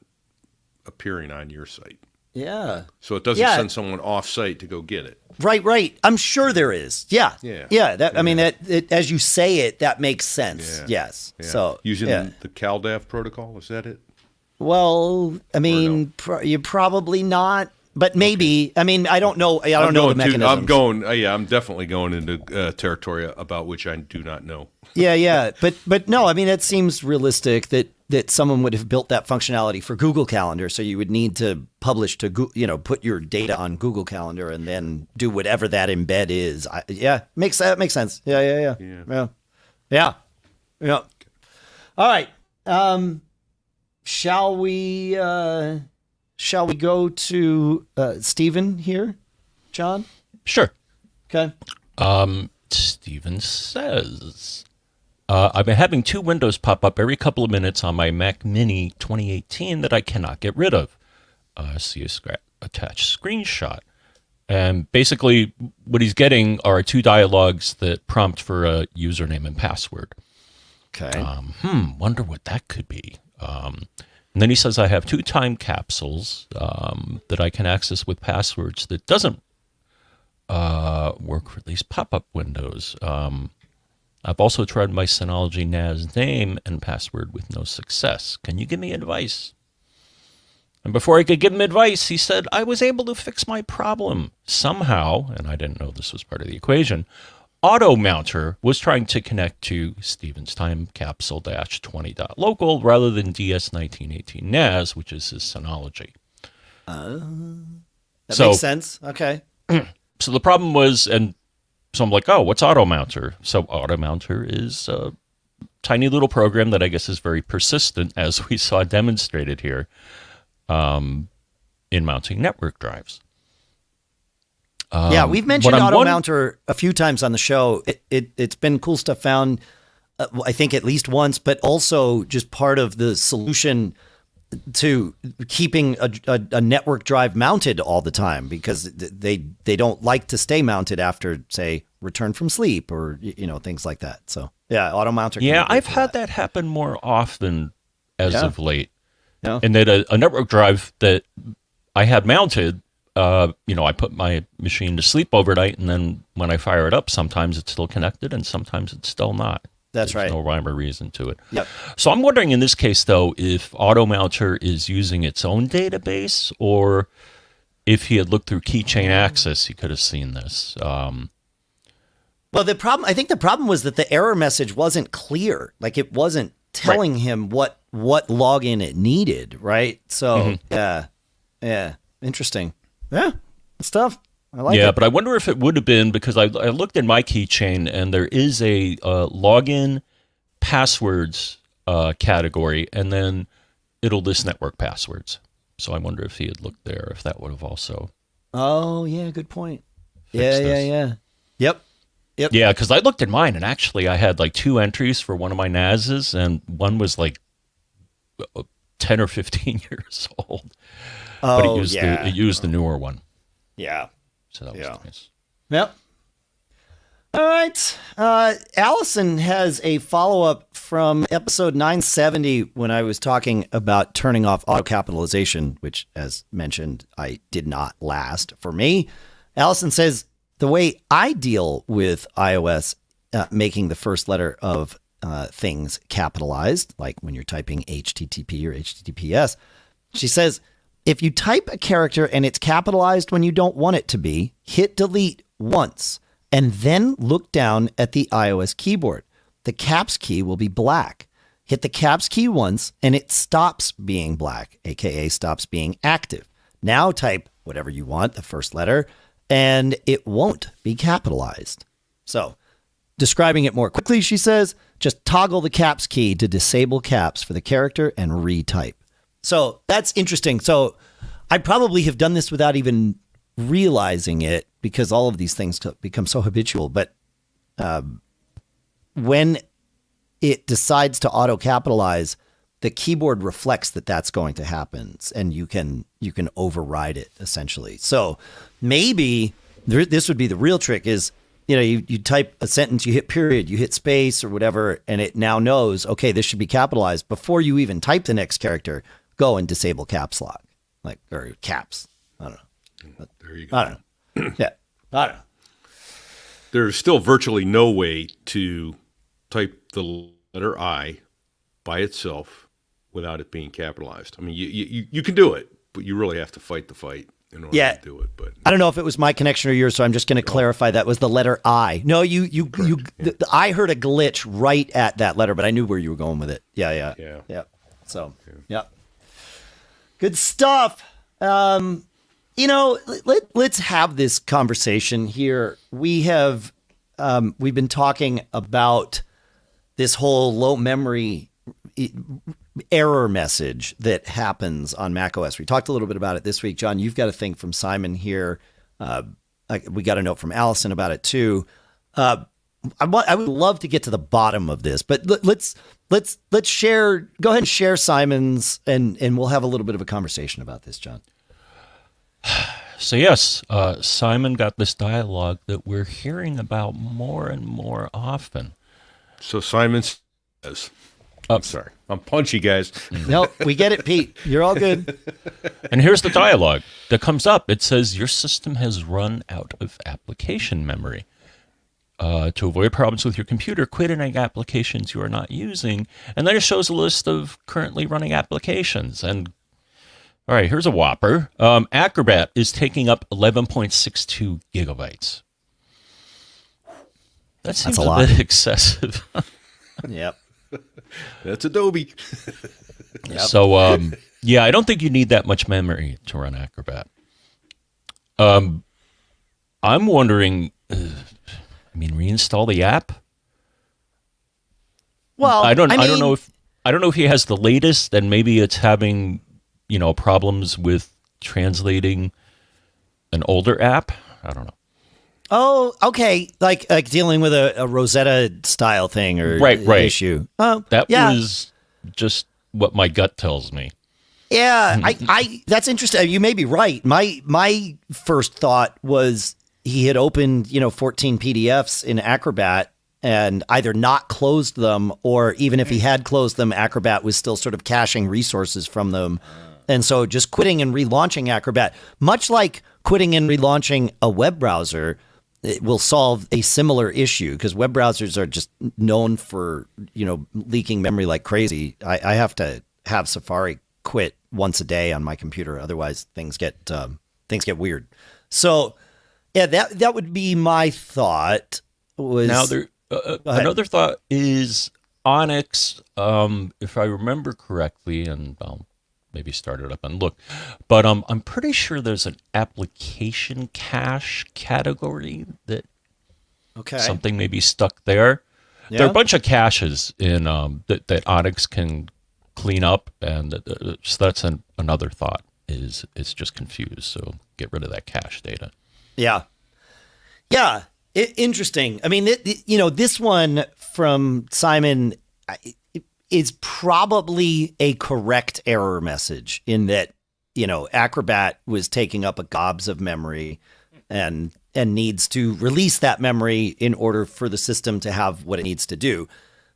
appearing on your site. Yeah. So it doesn't send someone off site to go get it. Right. I'm sure there is. Yeah. I mean, as you say it, that makes sense. Yeah. Yes. Yeah. So using the CalDAV protocol, is that it? Well, I mean, you're probably not, but maybe. Okay. I mean, I don't know. I don't know the mechanisms. I'm definitely going into territory about which I do not know. Yeah. But no, I mean, it seems realistic that someone would have built that functionality for Google Calendar. So you would need to publish to Google, put your data on Google Calendar and then do whatever that embed is. Makes sense. Yeah. All right. Shall we go to Stephen here, John? Sure. Okay. Stephen says, I've been having two windows pop up every couple of minutes on my Mac Mini 2018 that I cannot get rid of. See attached screenshot. And basically what he's getting are two dialogues that prompt for a username and password. Okay. Wonder what that could be. And then he says, I have two time capsules that I can access with passwords that doesn't work for these pop-up windows. I've also tried my Synology NAS name and password with no success. Can you give me advice? And before I could give him advice, he said, I was able to fix my problem somehow, and I didn't know this was part of the equation. Auto-Mounter was trying to connect to Stephen's time capsule -20.local rather than DS1918 NAS, which is his Synology. That makes sense. Okay. So the problem was, and so I'm like, oh, what's Auto-Mounter? So Auto-Mounter is a tiny little program that I guess is very persistent, as we saw demonstrated here, in mounting network drives. We've mentioned Auto-Mounter a few times on the show. It's been cool stuff found, I think at least once, but also just part of the solution to keeping a network drive mounted all the time, because they don't like to stay mounted after, say, return from sleep or things like that. So Auto-Mounter. Yeah, I've had that happen more often as of late. Yeah. And that a network drive that I had mounted, I put my machine to sleep overnight, and then when I fire it up, sometimes it's still connected and sometimes it's still not. That's There's right. no rhyme or reason to it. Yep. So I'm wondering in this case, though, if Automounter is using its own database, or if he had looked through Keychain Access, he could have seen this. Well, I think the problem was that the error message wasn't clear. Like it wasn't telling him what login it needed, right? So yeah, interesting. Yeah, good stuff. I like it. Yeah, but I wonder if it would have been, because I looked in my keychain and there is a login passwords category, and then it'll list network passwords. So I wonder if he had looked there, if that would have also. Oh yeah, good point. Fixed this. Yeah. Yep. Yeah, because I looked at mine, and actually I had like 2 entries for one of my NASs, and one was like 10 or 15 years old. But it used the newer one. Yeah. So that was nice. Yep. All right. Allison has a follow-up from episode 970 when I was talking about turning off auto-capitalization, which, as mentioned, I did not last for me. Allison says, the way I deal with iOS making the first letter of things capitalized, like when you're typing HTTP or HTTPS, she says, if you type a character and it's capitalized when you don't want it to be, hit delete once and then look down at the iOS keyboard. The caps key will be black. Hit the caps key once and it stops being black, aka stops being active. Now type whatever you want, the first letter, and it won't be capitalized. So, describing it more quickly, she says, just toggle the caps key to disable caps for the character and retype. So that's interesting. So I probably have done this without even realizing it because all of these things become so habitual. But when it decides to auto-capitalize, the keyboard reflects that that's going to happen, and you can override it essentially. So maybe this would be the real trick is, you type a sentence, you hit period, you hit space or whatever, and it now knows, okay, this should be capitalized. Before you even type the next character, go and disable caps lock, or caps. I don't know. There you go. I don't know. Yeah, I don't know. There's still virtually no way to type the letter I by itself without it being capitalized. I mean, you can do it, but you really have to fight the fight in order to do it. But I don't know if it was my connection or yours, so I'm just going to clarify that was the letter I. No, I heard a glitch right at that letter, but I knew where you were going with it. Yeah. So, yeah. Good stuff. Let's have this conversation here. We've been talking about this whole low memory error message that happens on macOS. We talked a little bit about it this week. John, you've got a thing from Simon here. We got a note from Allison about it too. I would love to get to the bottom of this, but let's share. Go ahead and share Simon's, and we'll have a little bit of a conversation about this, John. So yes, Simon got this dialogue that we're hearing about more and more often. So Simon says, I'm sorry, I'm punchy, guys. No, we get it, Pete. You're all good. And here's the dialogue that comes up. It says, your system has run out of application memory. To avoid problems with your computer, quit any applications you are not using. And then it shows a list of currently running applications. And all right, here's a whopper. Acrobat is taking up 11.62 gigabytes. That seems a bit excessive. Yep. That's Adobe. Yep. So, I don't think you need that much memory to run Acrobat. I'm wondering, reinstall the app? Well, I don't know if he has the latest, and maybe it's having, problems with translating an older app. I don't know. Oh, okay. Like dealing with a Rosetta style thing or right. issue. Oh, that was just what my gut tells me. Yeah, I that's interesting. You may be right. My first thought was he had opened, 14 PDFs in Acrobat and either not closed them, or even if he had closed them, Acrobat was still sort of caching resources from them. And so just quitting and relaunching Acrobat, much like quitting and relaunching a web browser, it will solve a similar issue, because web browsers are just known for, leaking memory like crazy. I have to have Safari quit once a day on my computer, otherwise things get weird. So, yeah, that would be my thought. Now another thought is Onyx. If I remember correctly, and I'll maybe start it up and look, but I'm pretty sure there's an application cache category that something may be stuck there. Yeah. There are a bunch of caches in that Onyx can clean up, and so that's another thought. Is it's just confused, so get rid of that cache data. Yeah. Interesting. I mean, this one from Simon is probably a correct error message in that, Acrobat was taking up a gobs of memory and needs to release that memory in order for the system to have what it needs to do.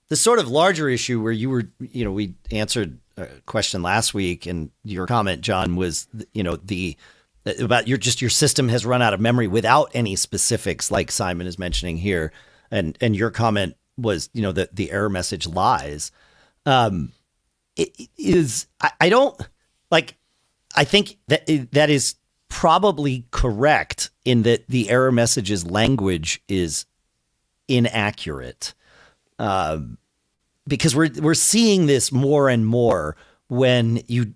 The sort of larger issue where you were, we answered a question last week, and your comment, John, was, about your system has run out of memory without any specifics, like Simon is mentioning here, and your comment was, that the error message lies. It is, I think that is probably correct in that the error message's language is inaccurate. Because we're seeing this more and more when you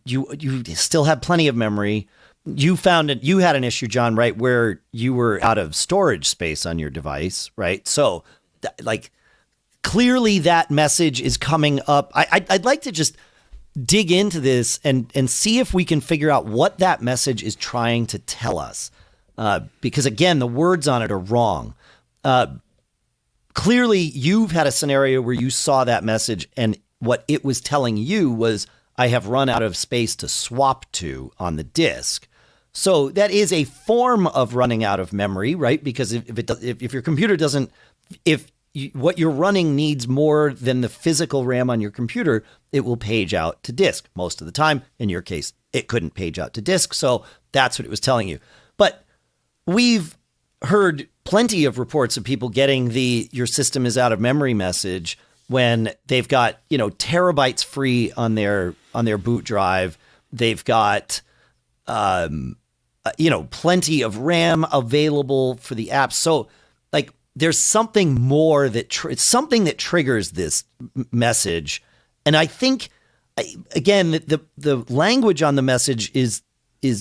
still have plenty of memory. You had an issue, John, right, where you were out of storage space on your device, right? So, clearly that message is coming up. I'd like to just dig into this and see if we can figure out what that message is trying to tell us. Because again, the words on it are wrong. Clearly, you've had a scenario where you saw that message, and what it was telling you was, I have run out of space to swap to on the disk. So that is a form of running out of memory, right? Because if your computer doesn't, what you're running needs more than the physical RAM on your computer, it will page out to disk. Most of the time, in your case, it couldn't page out to disk. So that's what it was telling you. But we've heard plenty of reports of people getting your system is out of memory message when they've got, terabytes free on their boot drive. They've got, plenty of RAM available for the app. So there's something more it's something that triggers this message. And I think, again, the language on the message is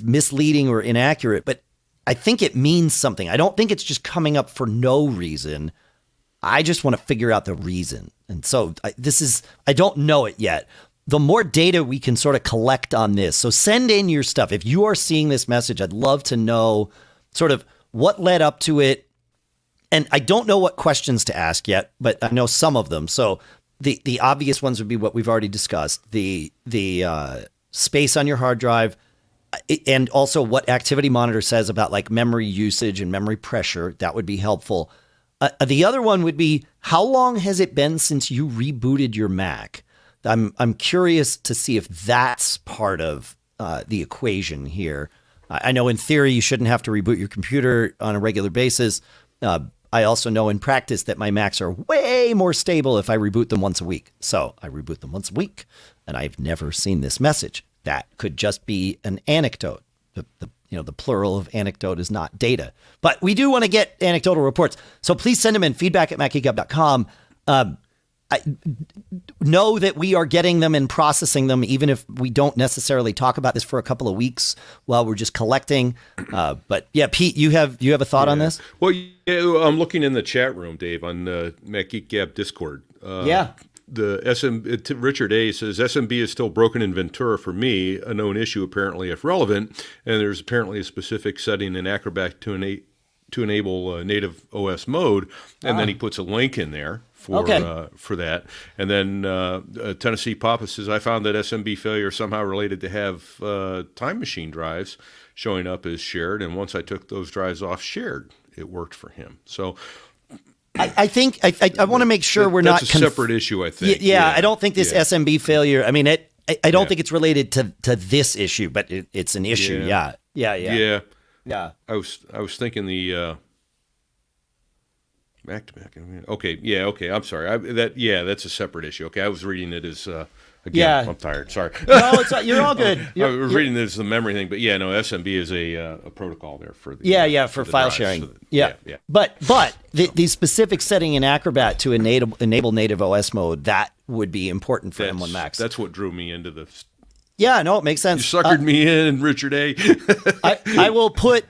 misleading or inaccurate, but I think it means something. I don't think it's just coming up for no reason. I just want to figure out the reason. And so I don't know it yet. The more data we can sort of collect on this. So send in your stuff. If you are seeing this message, I'd love to know sort of what led up to it. And I don't know what questions to ask yet, but I know some of them. So the obvious ones would be what we've already discussed. The space on your hard drive, and also what Activity Monitor says about memory usage and memory pressure. That would be helpful. The other one would be, how long has it been since you rebooted your Mac? I'm curious to see if that's part of the equation here. I know in theory you shouldn't have to reboot your computer on a regular basis. I also know in practice that my Macs are way more stable if I reboot them once a week. So I reboot them once a week, and I've never seen this message. That could just be an anecdote. The plural of anecdote is not data. But we do want to get anecdotal reports. So please send them in, feedback@macgeekgab.com. I know that we are getting them and processing them, even if we don't necessarily talk about this for a couple of weeks while we're just collecting. But yeah, Pete, you have a thought on this? Well, yeah, I'm looking in the chat room, Dave, on the Mac Geek Gab Discord. Richard A says SMB is still broken in Ventura for me, a known issue apparently if relevant, and there's apparently a specific setting in Acrobat to enable native OS mode, and then he puts a link in there for that. And then Tennessee Papa says, I found that SMB failure somehow related to have Time Machine drives showing up as shared, and once I took those drives off shared, it worked for him. So I think I want to make sure we're not. That's a separate issue, I think. Yeah, I don't think this SMB failure. I mean, I don't think it's related to this issue, but it's an issue. Yeah. Yeah. I was thinking the Mac to Mac. Okay, yeah, okay. I'm sorry. That's a separate issue. Okay, I was reading it as again. Yeah. I'm tired. Sorry. No, you're all good. I was reading this as the memory thing, but yeah, no. SMB is a protocol there for the for the file drives, sharing. so yeah. But the specific setting in Acrobat to enable native OS mode, that would be important for M1 Max. That's what drew me into the. Yeah, no, it makes sense. You suckered me in, Richard A. I will put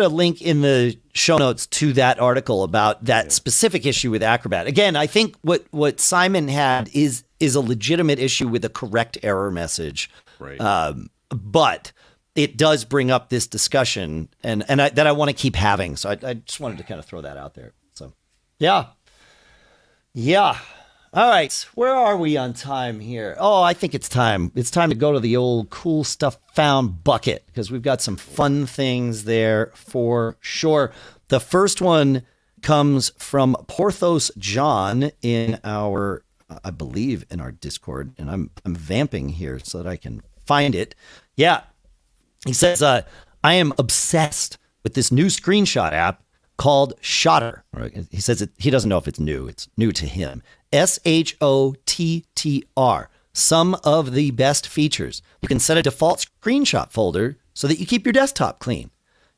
a link in the show notes to that article about that specific issue with Acrobat. Again, I think what Simon had is a legitimate issue with a correct error message. Right. But it does bring up this discussion and that I want to keep having. So I just wanted to kind of throw that out there. So yeah. All right, where are we on time here? Oh, I think it's time. It's time to go to the old cool stuff found bucket because we've got some fun things there for sure. The first one comes from PorthosJon in our, I believe, in our Discord, and I'm vamping here so that I can find it. Yeah, he says, I am obsessed with this new screenshot app called Shottr. He says he doesn't know if it's new. It's new to him. SHOTTR. Some of the best features. You can set a default screenshot folder so that you keep your desktop clean.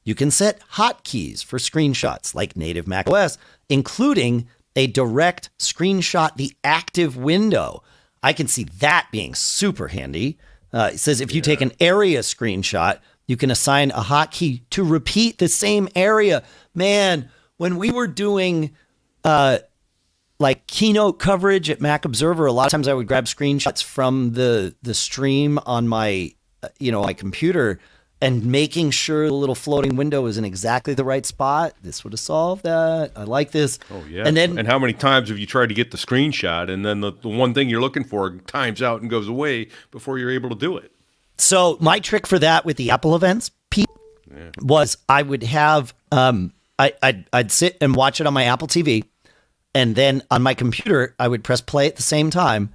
You can set hotkeys for screenshots like native macOS, including a direct screenshot the active window. I can see that being super handy. It says if you take an area screenshot, you can assign a hotkey to repeat the same area. Man, when we were doing like keynote coverage at Mac Observer, a lot of times I would grab screenshots from the stream on my my computer and making sure the little floating window is in exactly the right spot. This would have solved that. I like this. Oh yeah. And how many times have you tried to get the screenshot and then the one thing you're looking for times out and goes away before you're able to do it? So my trick for that with the Apple events was I would have I'd sit and watch it on my Apple TV, and then on my computer I would press play at the same time.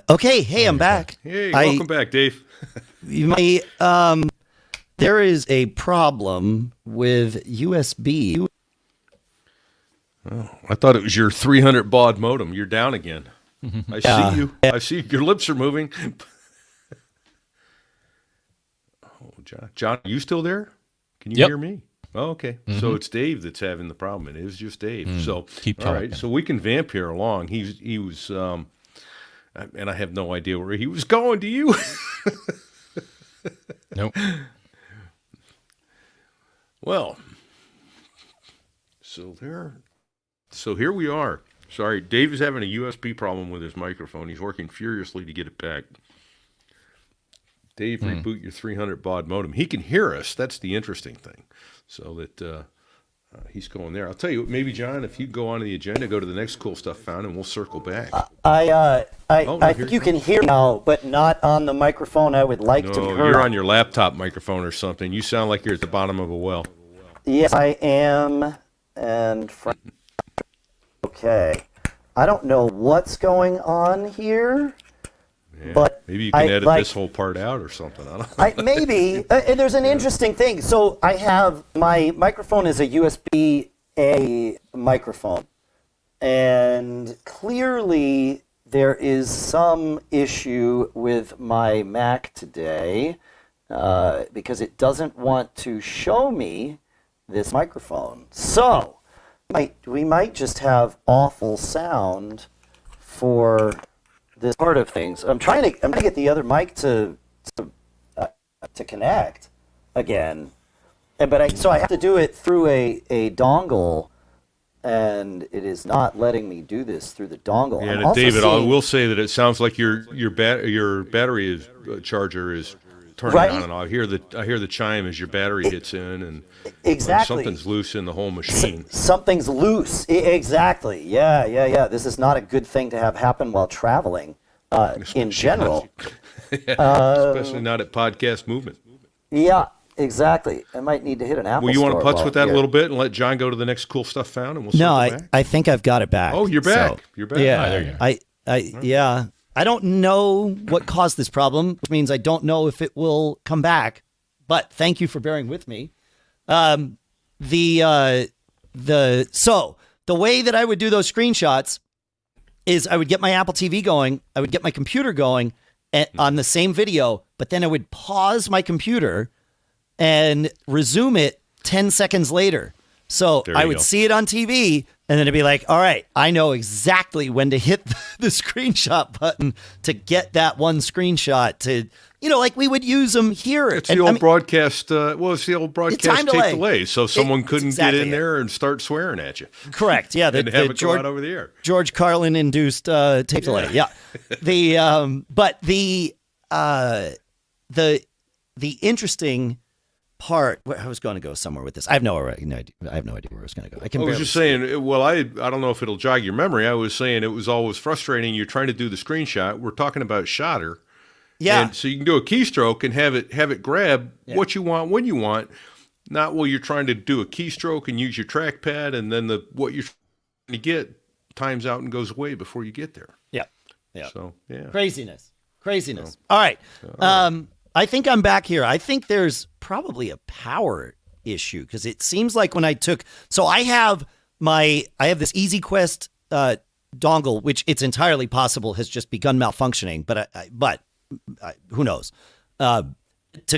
Okay, hey, I'm back. Hey, welcome back, Dave. There is a problem with USB. Oh, I thought it was your 300 baud modem. You're down again. I see you. I see your lips are moving. Oh, John, are you still there? Can you hear me? Oh, okay. Mm-hmm. So it's Dave that's having the problem. It is just Dave. So keep talking. All right. So we can vamp here along. He was, and I have no idea where he was going. Do you? Nope. Well, so here we are. Sorry, Dave is having a USB problem with his microphone. He's working furiously to get it back. Dave, reboot your 300 baud modem. He can hear us. That's the interesting thing. So that he's going there. I'll tell you, maybe John, if you go on to the agenda, go to the next cool stuff found, and we'll circle back. I think you can hear now, but not on the microphone I would like to hear. You're on your laptop microphone or something. You sound like you're at the bottom of a well. Yes, I am. And okay, I don't know what's going on here. Yeah, but maybe you can edit this whole part out or something. I don't know. Maybe. And there's an interesting thing. So I have my microphone is a USB-A microphone. And clearly there is some issue with my Mac today because it doesn't want to show me this microphone. So we might just have awful sound for this part of things. I'm trying to get the other mic to connect again, so I have to do it through a dongle, and it is not letting me do this through the dongle. Yeah, David, I will say that it sounds like your battery charger is turning on and off. I hear the chime as your battery hits in, and exactly something's loose in the whole machine. Something's loose. Exactly. Yeah. This is not a good thing to have happen while traveling. In general, especially not at Podcast Movement. Yeah. Exactly. I might need to hit an Apple Well, you want to Store putz with that a little bit and let John go to the next cool stuff found, and we'll No, circle back? I think I've got it back. Oh, you're back. So, You're back. Yeah, there you are. yeah. I don't know what caused this problem, which means I don't know if it will come back. But thank you for bearing with me. So the way that I would do those screenshots is I would get my Apple TV going, I would get my computer going on the same video, but then I would pause my computer and resume it 10 seconds later. So I would see it on TV, and then it'd be like, all right, I know exactly when to hit the screenshot button to get that one screenshot to, like we would use them here. It's the old broadcast. It's the old broadcast time tape delay. delay. So someone couldn't exactly get in there and start swearing at you. Correct. Yeah. And have it go out over the air. George Carlin induced tape delay. Yeah. But the interesting part. I was going to go somewhere with this. I have no idea. I have no idea where I was going to go. I was just saying. Well, I don't know if it'll jog your memory. I was saying it was always frustrating. You're trying to do the screenshot. We're talking about Shottr. Yeah. And so you can do a keystroke and have it grab what you want when you want. Not while you're trying to do a keystroke and use your trackpad, and then what you're trying to get times out and goes away before you get there. Yeah. Yeah. So Craziness. All right. I think I'm back here. I think there's probably a power issue because it seems like when I took, so I have this EasyQuest dongle, which it's entirely possible has just begun malfunctioning, but who knows? To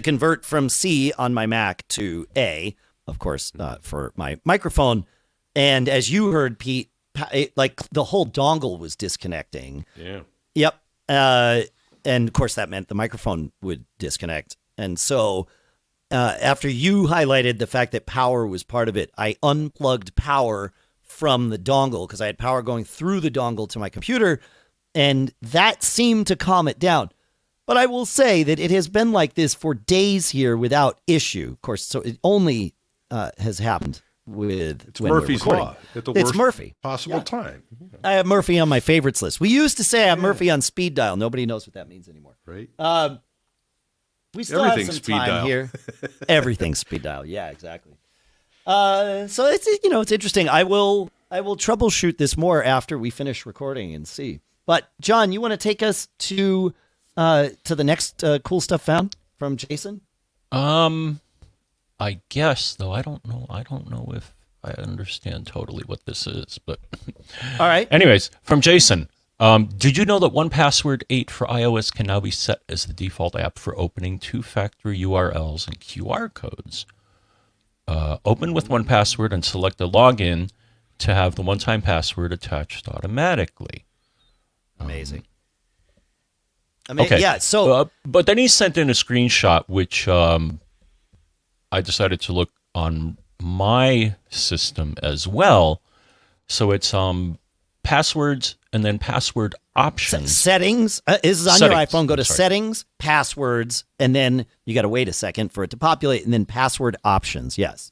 convert from C on my Mac to A, of course, for my microphone. And as you heard, Pete, like the whole dongle was disconnecting. Yeah. Yep. And of course, that meant the microphone would disconnect. And so after you highlighted the fact that power was part of it, I unplugged power from the dongle because I had power going through the dongle to my computer. And that seemed to calm it down. But I will say that it has been like this for days here without issue. Of course, so it only has happened with Murphy's Law at the worst Murphy possible time. I have Murphy on my favorites list. We used to say I have Murphy on speed dial. Nobody knows what that means anymore. Right. We still have some speed time dial. here. Everything's speed dial. Yeah, exactly. So it's interesting. I will troubleshoot this more after we finish recording and see. But John, you want to take us to the next cool stuff found from Jason? I guess, though, I don't know if I understand totally what this is, but all right. Anyways, from Jason, did you know that 1Password 8 for iOS can now be set as the default app for opening two-factor URLs and QR codes? Open with 1Password and select the login to have the one-time password attached automatically. Amazing. Okay. Yeah. So, but then he sent in a screenshot, which I decided to look on my system as well. So it's passwords and then password options. Settings. This is on Settings. your iPhone. Go to Sorry. Settings, Passwords, and then you got to wait a second for it to populate, and then Password Options. Yes.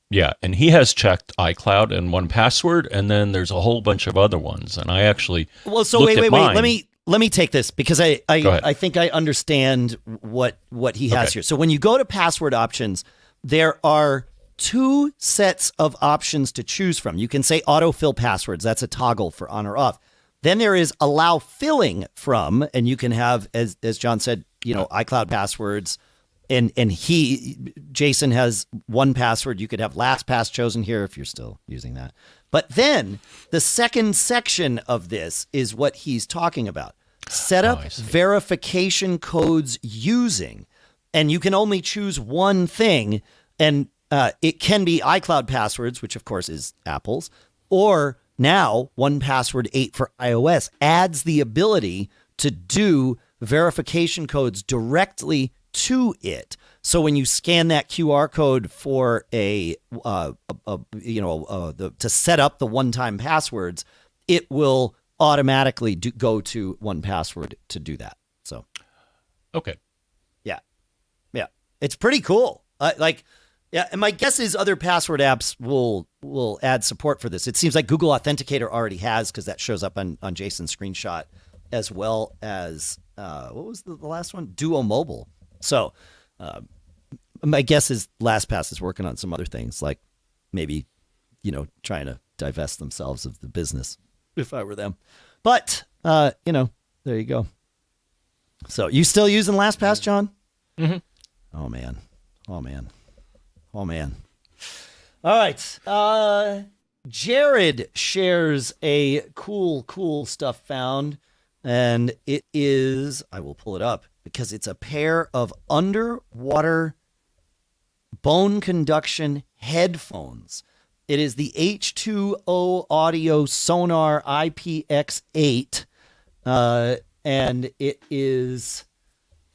Yeah, and he has checked iCloud and 1Password, and then there's a whole bunch of other ones. And I actually wait. Let me take this because Go ahead. I think I understand what he has here. So when you go to Password Options, there are two sets of options to choose from. You can say autofill passwords. That's a toggle for on or off. Then there is allow filling from, and you can have, as John said, iCloud passwords. And Jason has 1Password. You could have LastPass chosen here if you're still using that. But then the second section of this is what he's talking about. Set up verification codes using, and you can only choose one thing. And it can be iCloud passwords, which of course is Apple's, or now 1Password 8 for iOS adds the ability to do verification codes directly to it. So when you scan that QR code for to set up the one-time passwords, it will automatically go to 1Password to do that. So, Okay. yeah, it's pretty cool. And my guess is other password apps will add support for this. It seems like Google Authenticator already has, because that shows up on Jason's screenshot, as well as what was the last one? Duo Mobile. So My guess is LastPass is working on some other things, like maybe, trying to divest themselves of the business if I were them. But, there you go. So you still using LastPass, John? Mm-hmm. Oh, man. All right. Jared shares a cool stuff found, and it is, I will pull it up because it's a pair of underwater bone conduction headphones. It is the H2O Audio Sonar IPX8, and it is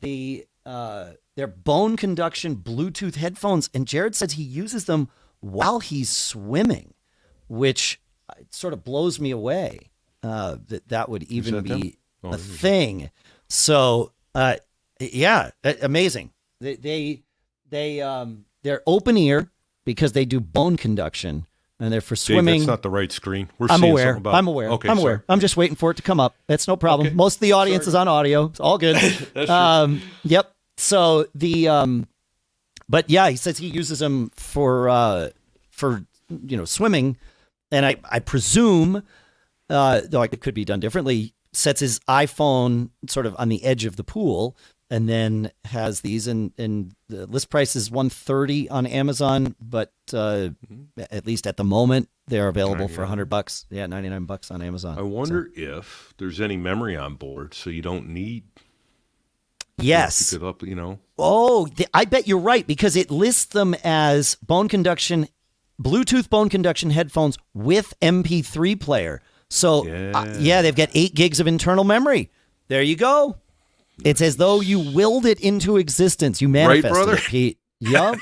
they're bone conduction Bluetooth headphones, and Jared says he uses them while he's swimming, which sort of blows me away that would even be a thing. So, amazing. They're open ear because they do bone conduction, and they're for swimming. Dave, that's not the right screen. I'm aware. Okay, I'm aware. I'm just waiting for it to come up. It's no problem. Okay. Most of the audience is on audio. It's all good. That's true. Yep. So but yeah, he says he uses them for swimming, and I presume, though it could be done differently, sets his iPhone sort of on the edge of the pool, and then has these, and the list price is $130 on Amazon, but at least at the moment they're available for $100. Yeah, $99 on Amazon. I wonder if there's any memory on board, so you don't need. Yes. Keep it up, Oh, I bet you're right, because it lists them as Bluetooth bone conduction headphones with MP3 player. So they've got 8 gigs of internal memory. There you go. It's as though you willed it into existence. You manifested right, brother? It, Pete. Yup.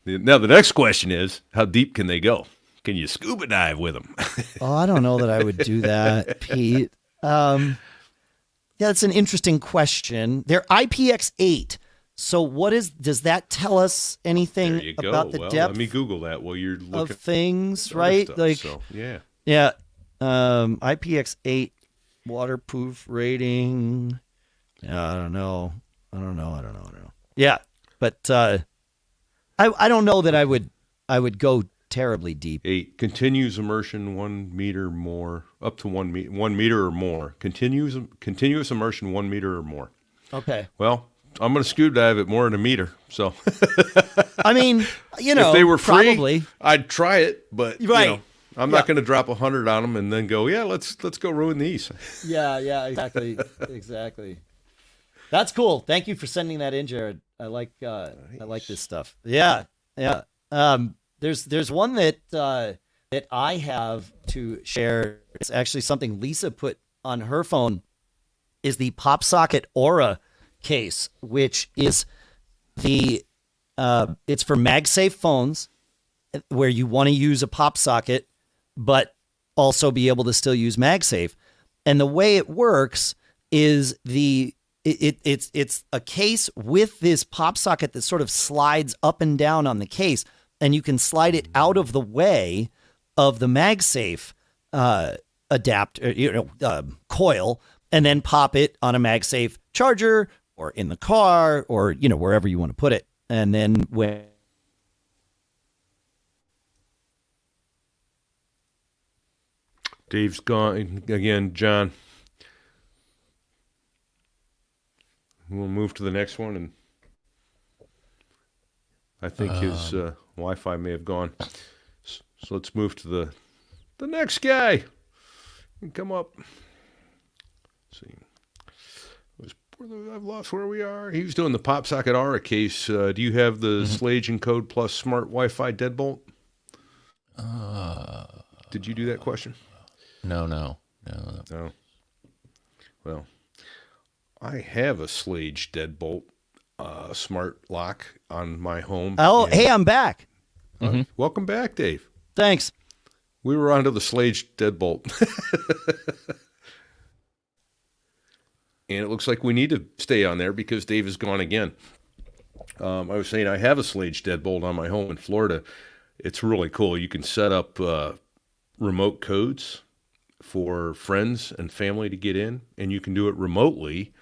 Now, the next question is, how deep can they go? Can you scuba dive with them? I don't know that I would do that, Pete. Yeah, that's an interesting question. They're IPX8. So does that tell us anything about the depth? Let me Google that while you're looking of things, right? Stuff, Yeah. IPX8 waterproof rating. I don't know. Yeah, but I don't know that I would go terribly deep. 8 continuous immersion 1 meter more, up to 1 meter or more. Continuous immersion 1 meter or more. Okay. Well, I'm going to scuba dive at more than a meter. So, I mean, if they were free, probably. I'd try it. But right. I'm not going to drop 100 on them and then go, let's go ruin these. Yeah, exactly. That's cool. Thank you for sending that in, Jared. I like this stuff. Yeah. There's one that I have to share. It's actually something Lisa put on her phone. Is the PopSocket Aura case, which is it's for MagSafe phones where you want to use a PopSocket but also be able to still use MagSafe. And the way it works is it's a case with this PopSocket that sort of slides up and down on the case, and you can slide it out of the way of the MagSafe coil, and then pop it on a MagSafe charger or in the car or wherever you want to put it. And then when Dave's gone again, John. We'll move to the next one, and I think his Wi-Fi may have gone. So let's move to the next guy. Come up. Let's see. I've lost where we are. He was doing the PopSocket Aura case. Do you have the Schlage Encode Plus Smart Wi-Fi Deadbolt? Did you do that question? No. Well, I have a Schlage Deadbolt smart lock on my home. Oh, hey, I'm back. Welcome back, Dave. Thanks. We were onto the Schlage Deadbolt. And it looks like we need to stay on there because Dave is gone again. I was saying I have a Schlage Deadbolt on my home in Florida. It's really cool. You can set up remote codes for friends and family to get in, and you can do it remotely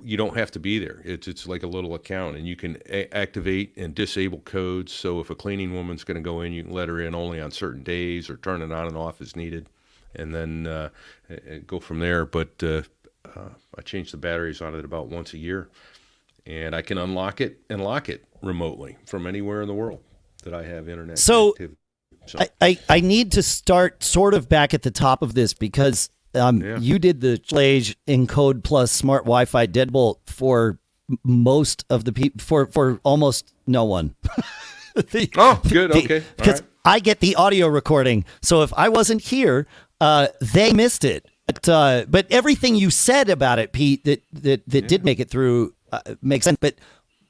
you don't have to be there. It's like a little account, and you can activate and disable codes. So if a cleaning woman's going to go in, you can let her in only on certain days or turn it on and off as needed, and then go from there. But I change the batteries on it about once a year, and I can unlock it and lock it remotely from anywhere in the world that I have internet connectivity. So I need to start sort of back at the top of this because you did the Schlage Encode plus smart Wi-Fi Deadbolt for most of the people, for almost no one. Good. Okay. Because I get the audio recording. So if I wasn't here, they missed it. But everything you said about it, Pete, that did make it through makes sense. But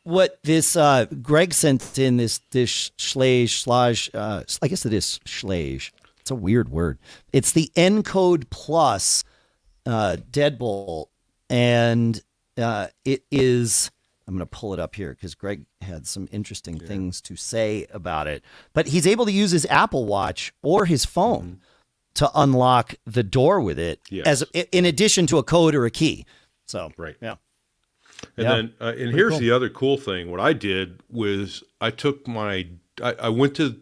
what this Greg sent in, this Schlage, I guess it is Schlage. It's a weird word. It's the Encode Plus Deadbolt, and it is. I'm going to pull it up here because Greg had some interesting things to say about it. But he's able to use his Apple Watch or his phone to unlock the door with it, as in addition to a code or a key. So And then here's cool. The other cool thing. What I did was I took I went to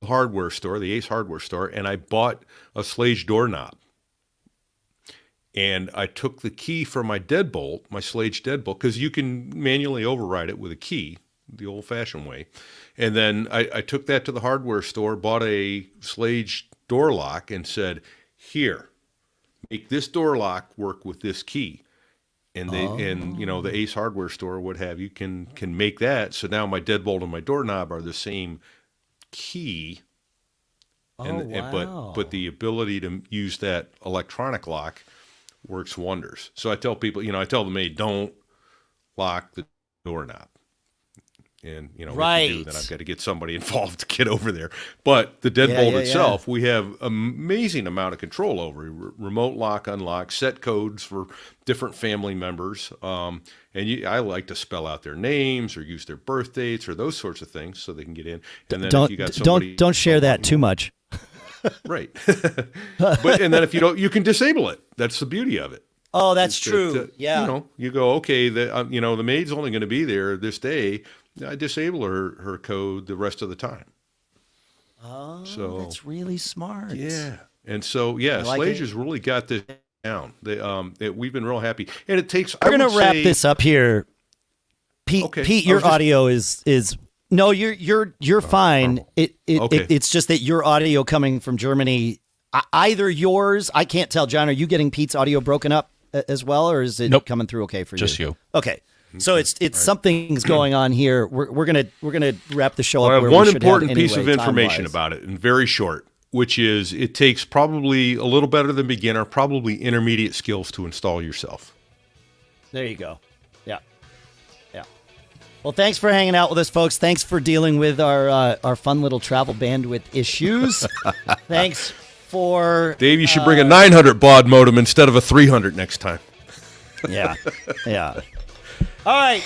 the hardware store, the Ace hardware store, and I bought a Schlage doorknob. And I took the key for my Deadbolt, my Schlage Deadbolt, because you can manually override it with a key, the old-fashioned way. And then I took that to the hardware store, bought a Schlage door lock, and said, "Here, make this door lock work with this key." And the Ace hardware store, what have you, can make that. So now my Deadbolt and my doorknob are the same key. But the ability to use that electronic lock works wonders. So I tell people, I tell them, hey, don't lock the doorknob. And, if you do, then I've got to get somebody involved to get over there. But the Deadbolt itself, we have amazing amount of control over. Remote lock, unlock, set codes for different family members. I like to spell out their names or use their birth dates or those sorts of things so they can get in. And then if you got somebody, don't share that too much. Right. And then if you don't, you can disable it. That's the beauty of it. Oh, that's true. You go, okay, the maid's only going to be there this day. I disable her code the rest of the time. Oh, so that's really smart. Yeah. And so, Schlage has really got this down. We've been real happy. And it takes, We're going to wrap this up here. Pete, your audio is no, you're fine. It's just that your audio coming from Germany, either yours, I can't tell, John, are you getting Pete's audio broken up as well, or is it coming through okay for you? Just you. Okay. So it's something's going on here. We're gonna wrap the show up. I have one important piece of information about it, and very short, which is it takes probably a little better than beginner, probably intermediate skills to install yourself. There you go. Yeah. Well, thanks for hanging out with us, folks. Thanks for dealing with our fun little travel bandwidth issues. Thanks for Dave. You should bring a 900 baud modem instead of a 300 next time. Yeah. All right,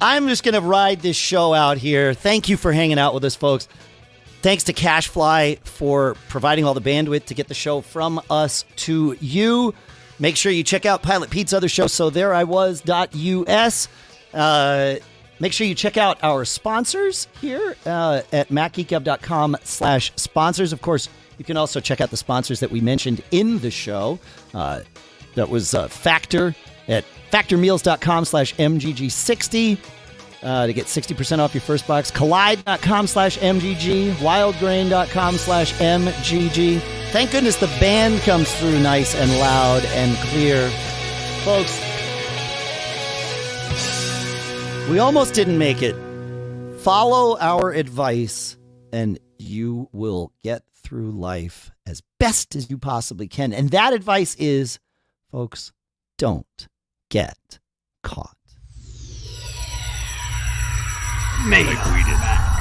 I'm just going to ride this show out here. Thank you for hanging out with us, folks. Thanks to CacheFly for providing all the bandwidth to get the show from us to you. Make sure you check out Pilot Pete's other show, SoThereIWas.us. Make sure you check out our sponsors here at macgeekgab.com/sponsors. Of course, you can also check out the sponsors that we mentioned in the show. That was Factor at factormeals.com/MGG60 to get 60% off your first box. Kolide.com/MGG. Wildgrain.com/MGG. Thank goodness the band comes through nice and loud and clear. Folks, we almost didn't make it. Follow our advice and you will get through life as best as you possibly can. And that advice is, folks, don't get caught. May I read it?